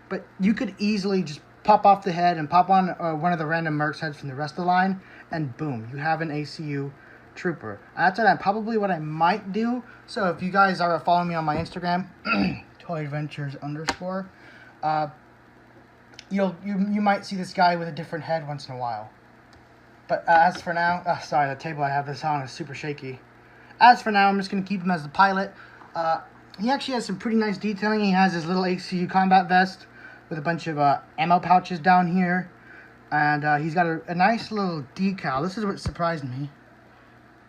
but you could easily just pop off the head and pop on one of the random Mercs heads from the rest of the line, and boom, you have an ACU trooper. That's probably what I might do. So if you guys are following me on my Instagram, toyadventures_, you might see this guy with a different head once in a while. But as for now, sorry, the table I have this on is super shaky. As for now, I'm just going to keep him as the pilot. He actually has some pretty nice detailing. He has his little ACU combat vest with a bunch of ammo pouches down here. And he's got a nice little decal. This is what surprised me.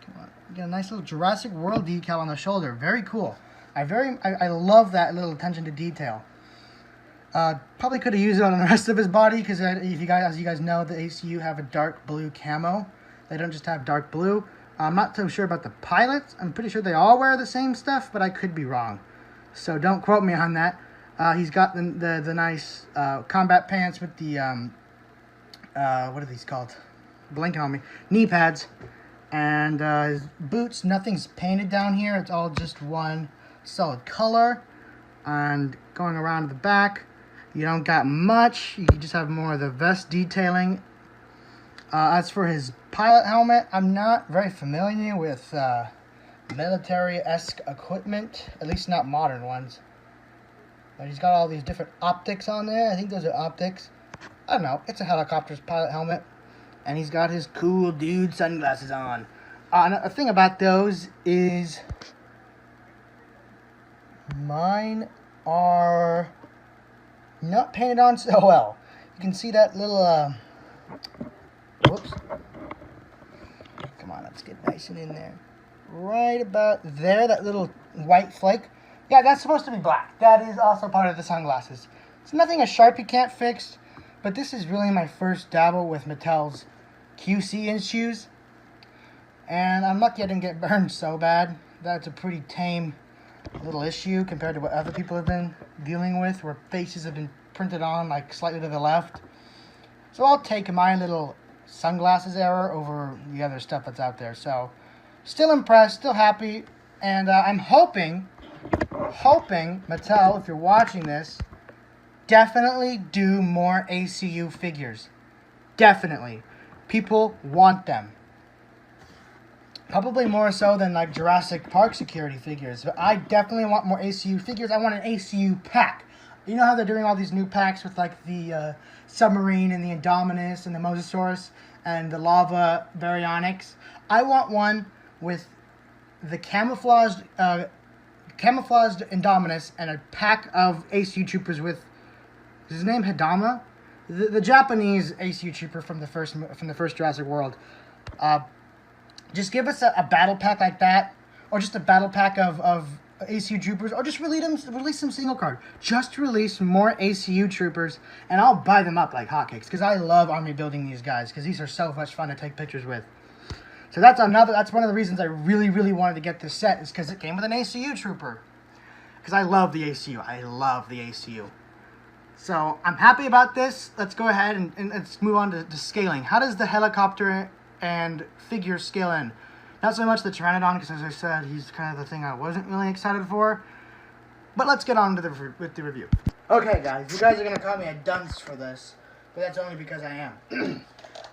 Come on. You got a nice little Jurassic World decal on the shoulder. Very cool. I love that little attention to detail. Probably could have used it on the rest of his body because as you guys know, the ACU have a dark blue camo. They don't just have dark blue. I'm not so sure about the pilots. I'm pretty sure they all wear the same stuff, but I could be wrong. So don't quote me on that. He's got the nice combat pants with the, what are these called? Blinking on me. Knee pads. And his boots, nothing's painted down here. It's all just one solid color. And going around to the back, you don't got much. You just have more of the vest detailing. As for his pilot helmet, I'm not very familiar with military-esque equipment, at least not modern ones. But he's got all these different optics on there. I think those are optics. I don't know. It's a helicopter's pilot helmet. And he's got his cool dude sunglasses on. A thing about those is mine are not painted on so well. You can see that little, whoops. Come on, let's get nice and in there. Right about there, that little white flake. Yeah, that's supposed to be black. That is also part of the sunglasses. It's nothing a Sharpie can't fix, but this is really my first dabble with Mattel's QC issues. And I'm lucky I didn't get burned so bad. That's a pretty tame little issue compared to what other people have been dealing with, where faces have been printed on like slightly to the left. So I'll take my little sunglasses error over the other stuff that's out there. So still impressed, still happy, and I'm hoping Mattel, if you're watching this, definitely do more ACU figures. Definitely. People want them. Probably more so than like Jurassic Park security figures. But I definitely want more ACU figures. I want an ACU pack. You know how they're doing all these new packs with like the submarine and the Indominus and the Mosasaurus and the lava baryonyx? I want one with the camouflaged Indominus and a pack of ACU troopers with Is his name Hidama? The Japanese ACU trooper from the first Jurassic World. Just give us a battle pack like that, or just a battle pack of ACU troopers, or just release some single card. Just release more ACU troopers, and I'll buy them up like hotcakes, because I love army building these guys, because these are so much fun to take pictures with. So that's one of the reasons I really wanted to get this set, is because it came with an ACU trooper. Because I love the ACU. I love the ACU. So I'm happy about this. Let's go ahead and let's move on to scaling. How does the helicopter and figure scale in? Not so much the Pteranodon, because as I said, he's kind of the thing I wasn't really excited for. But let's get on with the review. Okay, guys, you guys are going to call me a dunce for this, but that's only because I am.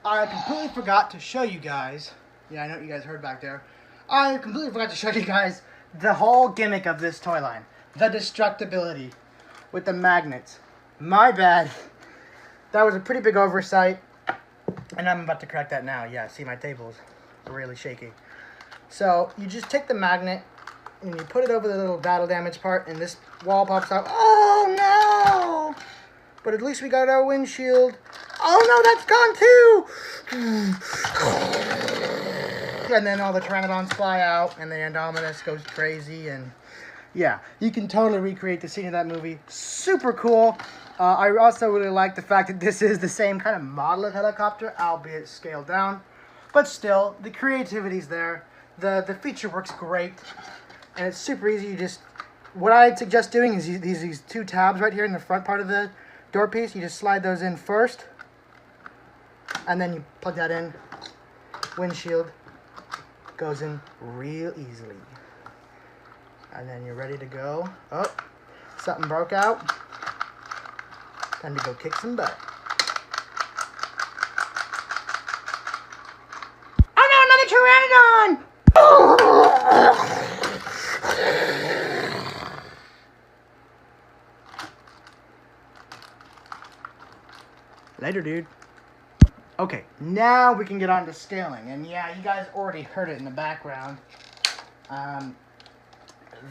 I completely forgot to show you guys. Yeah, I know what you guys heard back there. I completely forgot to show you guys the whole gimmick of this toy line. The destructibility with the magnets. My bad. That was a pretty big oversight. And I'm about to correct that now. Yeah, see, my table's really shaky. So, you just take the magnet and you put it over the little battle damage part, and this wall pops out. Oh, no! But at least we got our windshield. Oh, no, that's gone, too! And then all the Pteranodons fly out, and the Indominus goes crazy, and yeah, you can totally recreate the scene of that movie. Super cool. I also really like the fact that this is the same kind of model of helicopter, albeit scaled down. But still, the creativity's there. The feature works great. And it's super easy. What I'd suggest doing is these two tabs right here in the front part of the door piece. You just slide those in first. And then you plug that in. Windshield goes in real easily. And then you're ready to go. Oh, something broke out. Time to go kick some butt. Oh no, another Pteranodon! Later, dude. Okay, now we can get on to scaling. And yeah, you guys already heard it in the background.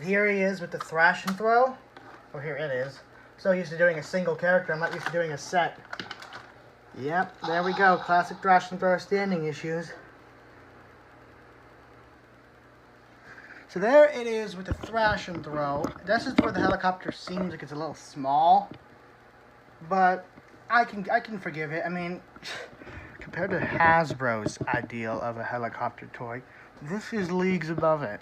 Here he is with the thrash and throw. Oh, here it is. So used to doing a single character, I'm not used to doing a set. Yep, there we go. Classic thrash and throw standing issues. So there it is with the thrash and throw. This is where the helicopter seems like it's a little small. But I can forgive it. I mean, compared to Hasbro's ideal of a helicopter toy, this is leagues above it.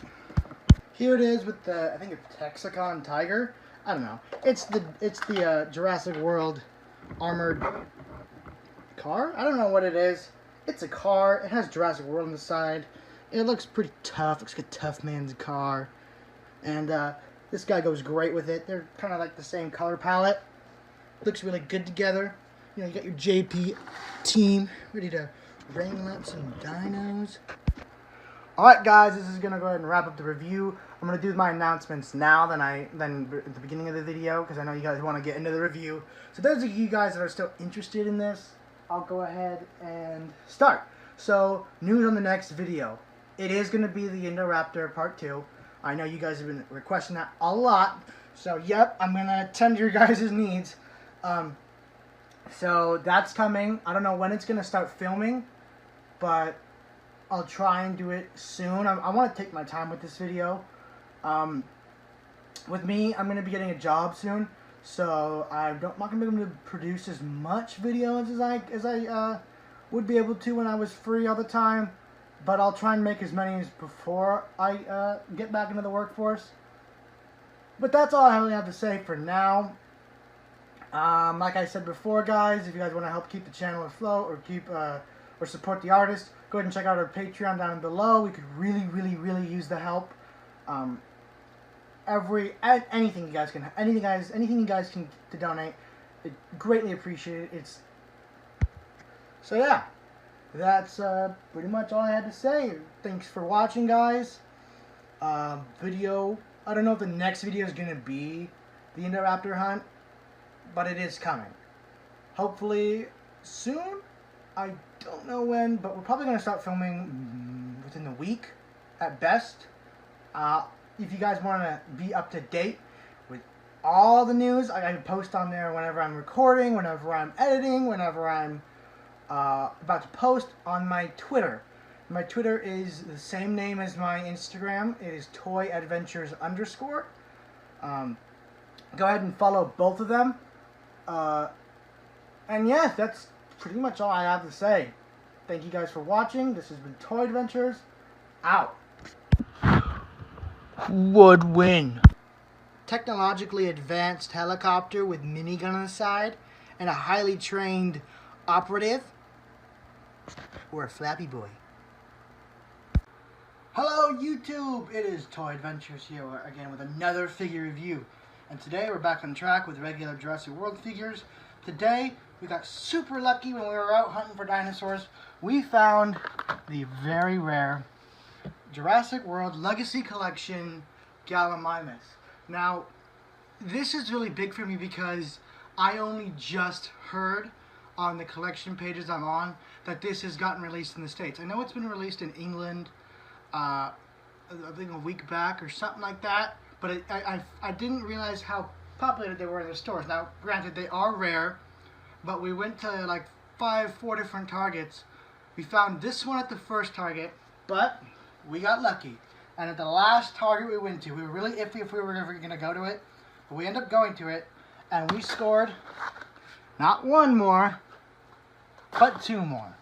Here it is with the, I think it's Texicon Tiger. I don't know. It's the Jurassic World armored car. I don't know what it is. It's a car. It has Jurassic World on the side. It looks pretty tough. Looks like a tough man's car. And this guy goes great with it. They're kind of like the same color palette. Looks really good together. You know, you got your JP team ready to wrangle up some dinos. Alright guys, this is going to go ahead and wrap up the review. I'm going to do my announcements now than at the beginning of the video, because I know you guys want to get into the review. So those of you guys that are still interested in this, I'll go ahead and start. So, news on the next video. It is going to be the Indoraptor Part 2. I know you guys have been requesting that a lot. So, yep, I'm going to attend to your guys' needs. So, that's coming. I don't know when it's going to start filming, but I'll try and do it soon. I want to take my time with this video. With me, I'm going to be getting a job soon, so I'm not going to be able to produce as much videos as I would be able to when I was free all the time. But I'll try and make as many as before I get back into the workforce. But that's all I really have to say for now. Like I said before, guys, if you guys want to help keep the channel afloat or support the artist, go ahead and check out our Patreon down below. We could really use the help. Anything you guys can to donate, it greatly appreciated. So yeah, that's pretty much all I had to say. Thanks for watching, guys. I don't know if the next video is gonna be the Indoraptor hunt, but it is coming. Hopefully soon. I don't know when, but we're probably going to start filming within the week at best. If you guys want to be up to date with all the news. I post on there whenever I'm recording, whenever I'm editing, whenever I'm about to post on my Twitter. My Twitter is the same name as my Instagram. It is toyadventures_. Go ahead and follow both of them. And yeah, that's pretty much all I have to say. Thank you guys for watching. This has been Toy Adventures. Out. Would win. Technologically advanced helicopter with minigun on the side and a highly trained operative or a Flappy Boy. Hello YouTube, it is Toy Adventures here again with another figure review. And today we're back on track with regular Jurassic World figures. Today we got super lucky when we were out hunting for dinosaurs. We found the very rare Jurassic World Legacy Collection Gallimimus. Now, this is really big for me because I only just heard on the collection pages I'm on that this has gotten released in the States. I know it's been released in England, I think a week back or something like that, but I didn't realize how populated they were in the stores. Now, granted, they are rare, but we went to like 4 different Targets. We found this one at the first Target, but we got lucky. And at the last Target we went to, we were really iffy if we were ever going to go to it, but we ended up going to it, and we scored not one more, but 2 more.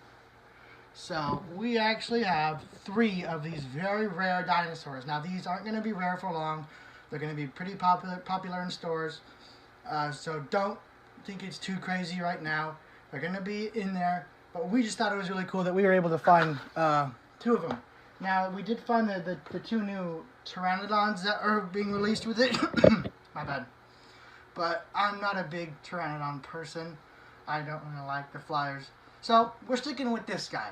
So we actually have 3 of these very rare dinosaurs. Now these aren't going to be rare for long. They're going to be pretty popular in stores. So don't think it's too crazy right now. They're going to be in there. But we just thought it was really cool that we were able to find 2 of them. Now we did find the 2 new Pteranodons that are being released with it. My bad. But I'm not a big Pteranodon person. I don't really like the flyers. So we're sticking with this guy.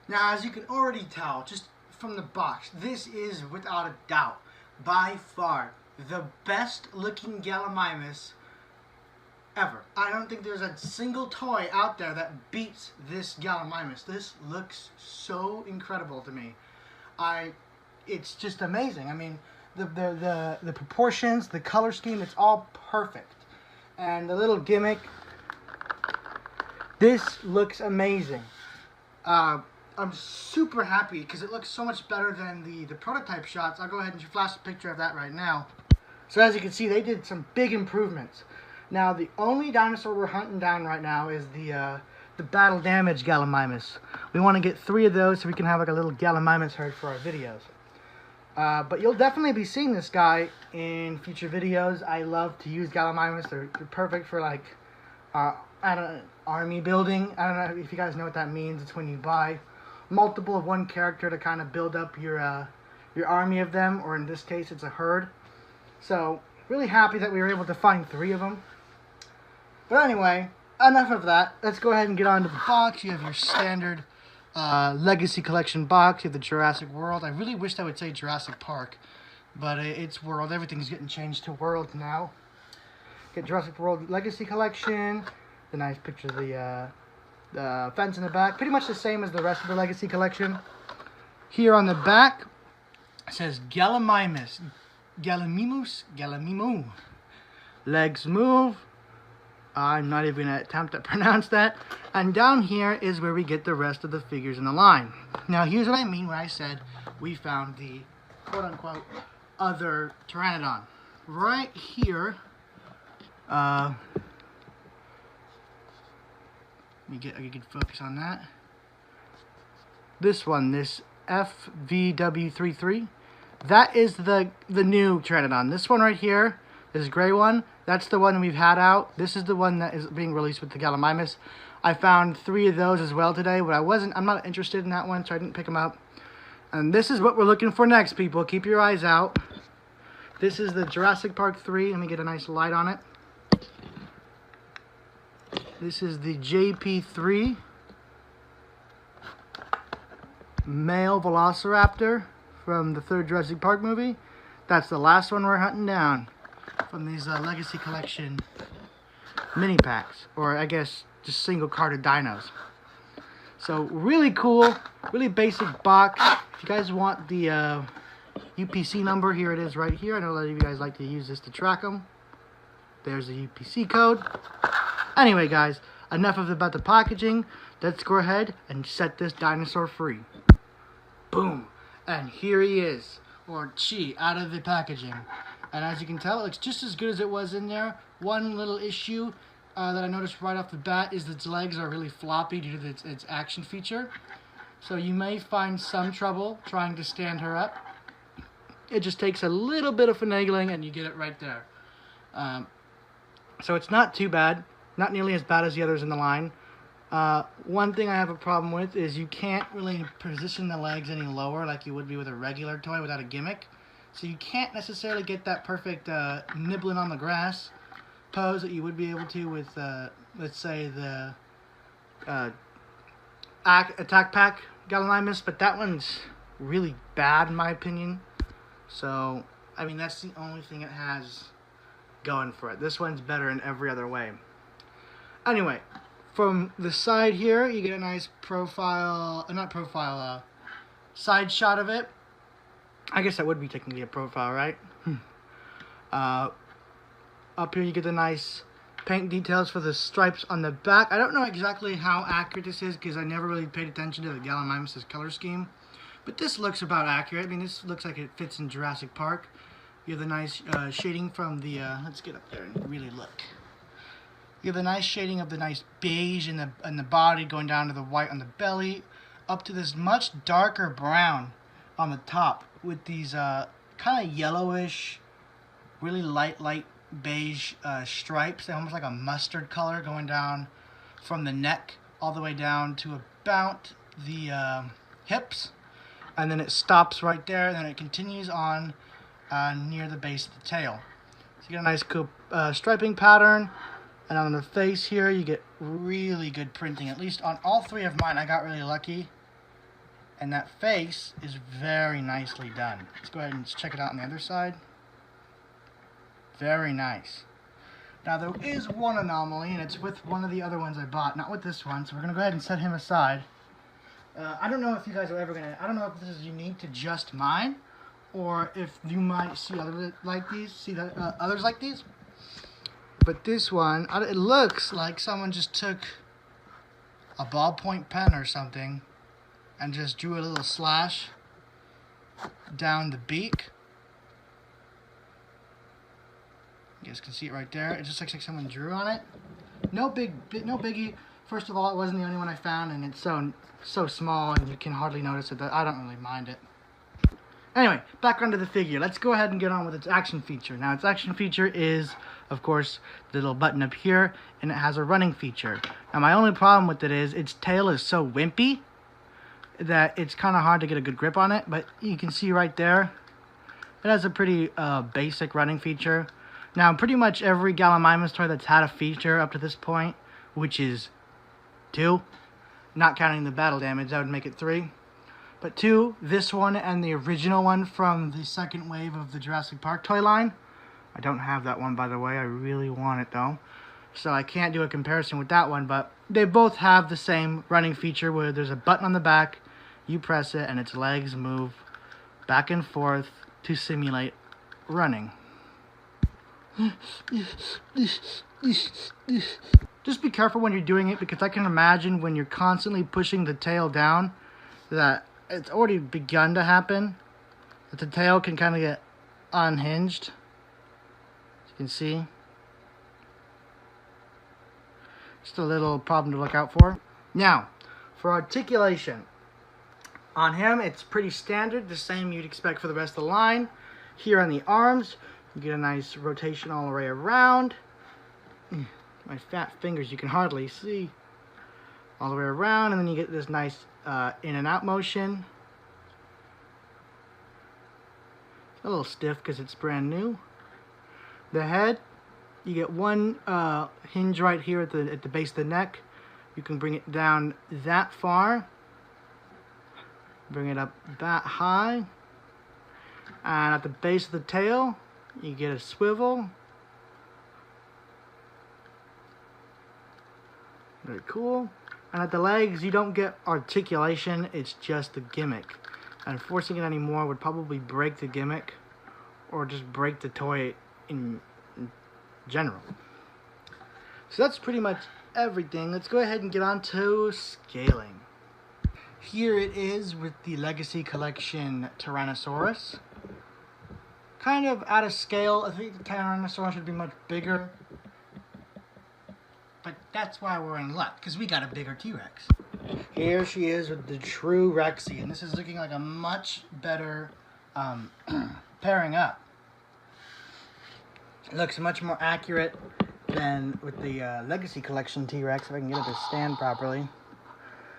Now, as you can already tell, just from the box, this is without a doubt, by far, the best looking Gallimimus ever. I don't think there's a single toy out there that beats this Gallimimus. This looks so incredible to me. It's just amazing. I mean, the proportions, the color scheme, it's all perfect. And the little gimmick, this looks amazing. I'm super happy because it looks so much better than the prototype shots. I'll go ahead and flash a picture of that right now. So as you can see, they did some big improvements. Now the only dinosaur we're hunting down right now is the battle damaged Gallimimus. We want to get 3 of those so we can have like a little Gallimimus herd for our videos. But you'll definitely be seeing this guy in future videos. I love to use Gallimimus. They're perfect for like army building. I don't know if you guys know what that means. It's when you buy multiple of one character to kind of build up your army of them, or in this case it's a herd. So really happy that we were able to find 3 of them. But anyway, enough of that. Let's go ahead and get on to the box. You have your standard Legacy Collection box. You have the Jurassic World. I really wished I would say Jurassic Park, but it's World. Everything's getting changed to World now. Get Jurassic World Legacy Collection. The nice picture of the fence in the back. Pretty much the same as the rest of the Legacy Collection. Here on the back, it says Gallimimus. Gallimimu. Legs move. I'm not even going to attempt to pronounce that. And down here is where we get the rest of the figures in the line. Now here's what I mean when I said we found the quote-unquote other Pteranodon. Right here, let me get a good focus on that. This one, this FVW33, that is the new Pteranodon. This one right here, this gray one, that's the one we've had out. This is the one that is being released with the Gallimimus. I found 3 of those as well today, but I'm not interested in that one, so I didn't pick them up. And this is what we're looking for next, people. Keep your eyes out. This is the Jurassic Park 3. Let me get a nice light on it. This is the JP3 male Velociraptor from the 3rd Jurassic Park movie. That's the last one we're hunting down from these Legacy Collection mini packs, or I guess just single carded dinos. So really cool, really basic box. If you guys want the UPC number, here it is right here. I know a lot of you guys like to use this to track them. There's the UPC code. Anyway, guys, enough about the packaging. Let's go ahead and set this dinosaur free. Boom. And here he is, or she, out of the packaging. And as you can tell, it looks just as good as it was in there. One little issue that I noticed right off the bat is that its legs are really floppy due to its action feature. So you may find some trouble trying to stand her up. It just takes a little bit of finagling and you get it right there. So it's not too bad. Not nearly as bad as the others in the line. One thing I have a problem with is you can't really position the legs any lower like you would be with a regular toy without a gimmick. So you can't necessarily get that perfect nibbling on the grass pose that you would be able to with, let's say, the Attack Pack Gallimimus, but that one's really bad in my opinion. So, I mean, that's the only thing it has going for it. This one's better in every other way. Anyway, from the side here, you get a nice side shot of it. I guess that would be technically a profile, right? Up here you get the nice paint details for the stripes on the back. I don't know exactly how accurate this is because I never really paid attention to the Gallimimus' color scheme. But this looks about accurate. I mean, this looks like it fits in Jurassic Park. You have the nice shading from the, let's get up there and really look. You have the nice shading of the nice beige in the body going down to the white on the belly, up to this much darker brown on the top with these kind of yellowish, really light beige stripes. They're almost like a mustard color going down from the neck all the way down to about the hips. And then it stops right there, and then it continues on near the base of the tail. So you get a nice cool striping pattern. And on the face here, you get really good printing. At least on all three of mine, I got really lucky. And that face is very nicely done. Let's go ahead and check it out on the other side. Very nice. Now, there is one anomaly, and it's with one of the other ones I bought. Not with this one, so we're going to go ahead and set him aside. I don't know if you guys are ever going to... I don't know if this is unique to just mine, or if you might see others like these. See that, others like these? But this one, it looks like someone just took a ballpoint pen or something and just drew a little slash down the beak. You guys can see it right there. It just looks like someone drew on it. No biggie. First of all, it wasn't the only one I found, and it's so small, and you can hardly notice it. But I don't really mind it. Anyway, back onto the figure. Let's go ahead and get on with its action feature. Now, its action feature is, of course, the little button up here, and it has a running feature. Now, my only problem with it is its tail is so wimpy that it's kind of hard to get a good grip on it. But you can see right there, it has a pretty basic running feature. Now, pretty much every Gallimimus toy that's had a feature up to this point, which is 2, not counting the battle damage, that would make it 3. But 2, this one and the original one from the second wave of the Jurassic Park toy line. I don't have that one, by the way. I really want it, though. So I can't do a comparison with that one, but they both have the same running feature where there's a button on the back, you press it, and its legs move back and forth to simulate running. Just be careful when you're doing it, because I can imagine when you're constantly pushing the tail down that it's already begun to happen, that the tail can kind of get unhinged. As you can see. Just a little problem to look out for. Now, for articulation. On him, it's pretty standard, the same you'd expect for the rest of the line. Here on the arms, you get a nice rotation all the way around. My fat fingers, you can hardly see. All the way around, and then you get this nice in and out motion. It's a little stiff because it's brand new. The head, you get one hinge right here at the base of the neck. You can bring it down that far. Bring it up that high. And at the base of the tail, you get a swivel. Very cool. And at the legs, you don't get articulation, it's just the gimmick. And forcing it anymore would probably break the gimmick or just break the toy in general. So that's pretty much everything. Let's go ahead and get on to scaling. Here it is with the Legacy Collection Tyrannosaurus. Kind of out of scale. I think the Tyrannosaurus should be much bigger. But that's why we're in luck, because we got a bigger T-Rex. Here she is with the true Rexy, and this is looking like a much better pairing up. It looks much more accurate than with the Legacy Collection T-Rex, if I can get it to stand properly.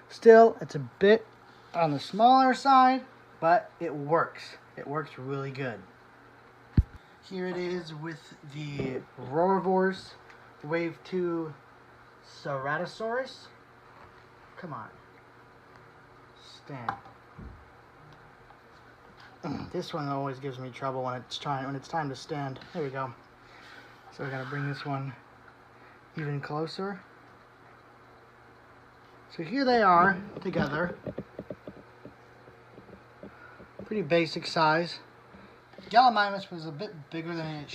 Still, it's a bit on the smaller side, but it works. It works really good. Here it is with the Roarvors Wave 2 Ceratosaurus. Come on. Stand. This one always gives me trouble when it's time to stand. There we go. So we gotta bring this one even closer. So here they are together. Pretty basic size. Gallimimus was a bit bigger than it's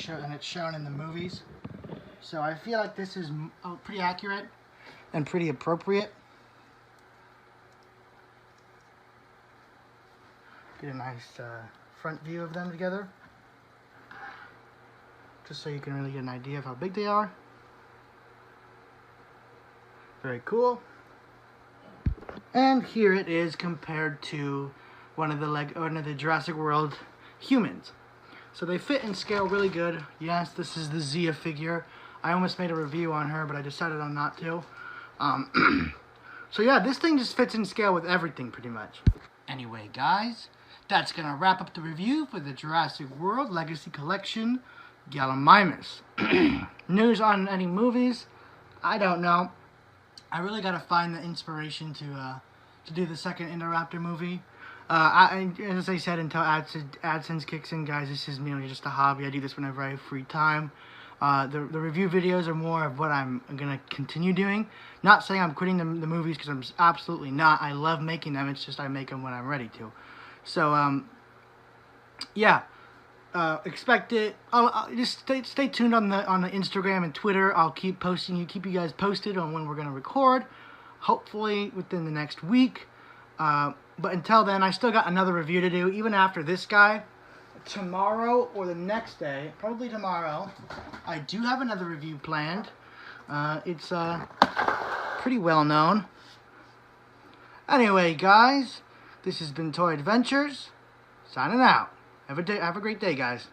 shown in the movies. So I feel like this is pretty accurate and pretty appropriate. Get a nice front view of them together. Just so you can really get an idea of how big they are. Very cool. And here it is compared to one of the Jurassic World humans. So they fit and scale really good. Yes, this is the Zia figure. I almost made a review on her, but I decided on not to. So yeah, this thing just fits in scale with everything pretty much. Anyway, guys, that's gonna wrap up the review for the Jurassic World Legacy Collection Gallimimus. News on any movies? I don't know. I really gotta find the inspiration to do the second Indoraptor movie. As I said, until AdSense kicks in, guys, this is merely just a hobby. I do this whenever I have free time. The review videos are more of what I'm going to continue doing. Not saying I'm quitting the movies, because I'm absolutely not. I love making them. It's just I make them when I'm ready to. So, yeah. Expect it. Just stay tuned on the Instagram and Twitter. I'll keep keep you guys posted on when we're going to record. Hopefully within the next week. But until then, I still got another review to do, even after this guy. Tomorrow or the next day, probably tomorrow, I do have another review planned. It's pretty well known. Anyway, guys, this has been Toy Adventures. Signing out. Have a great day, guys.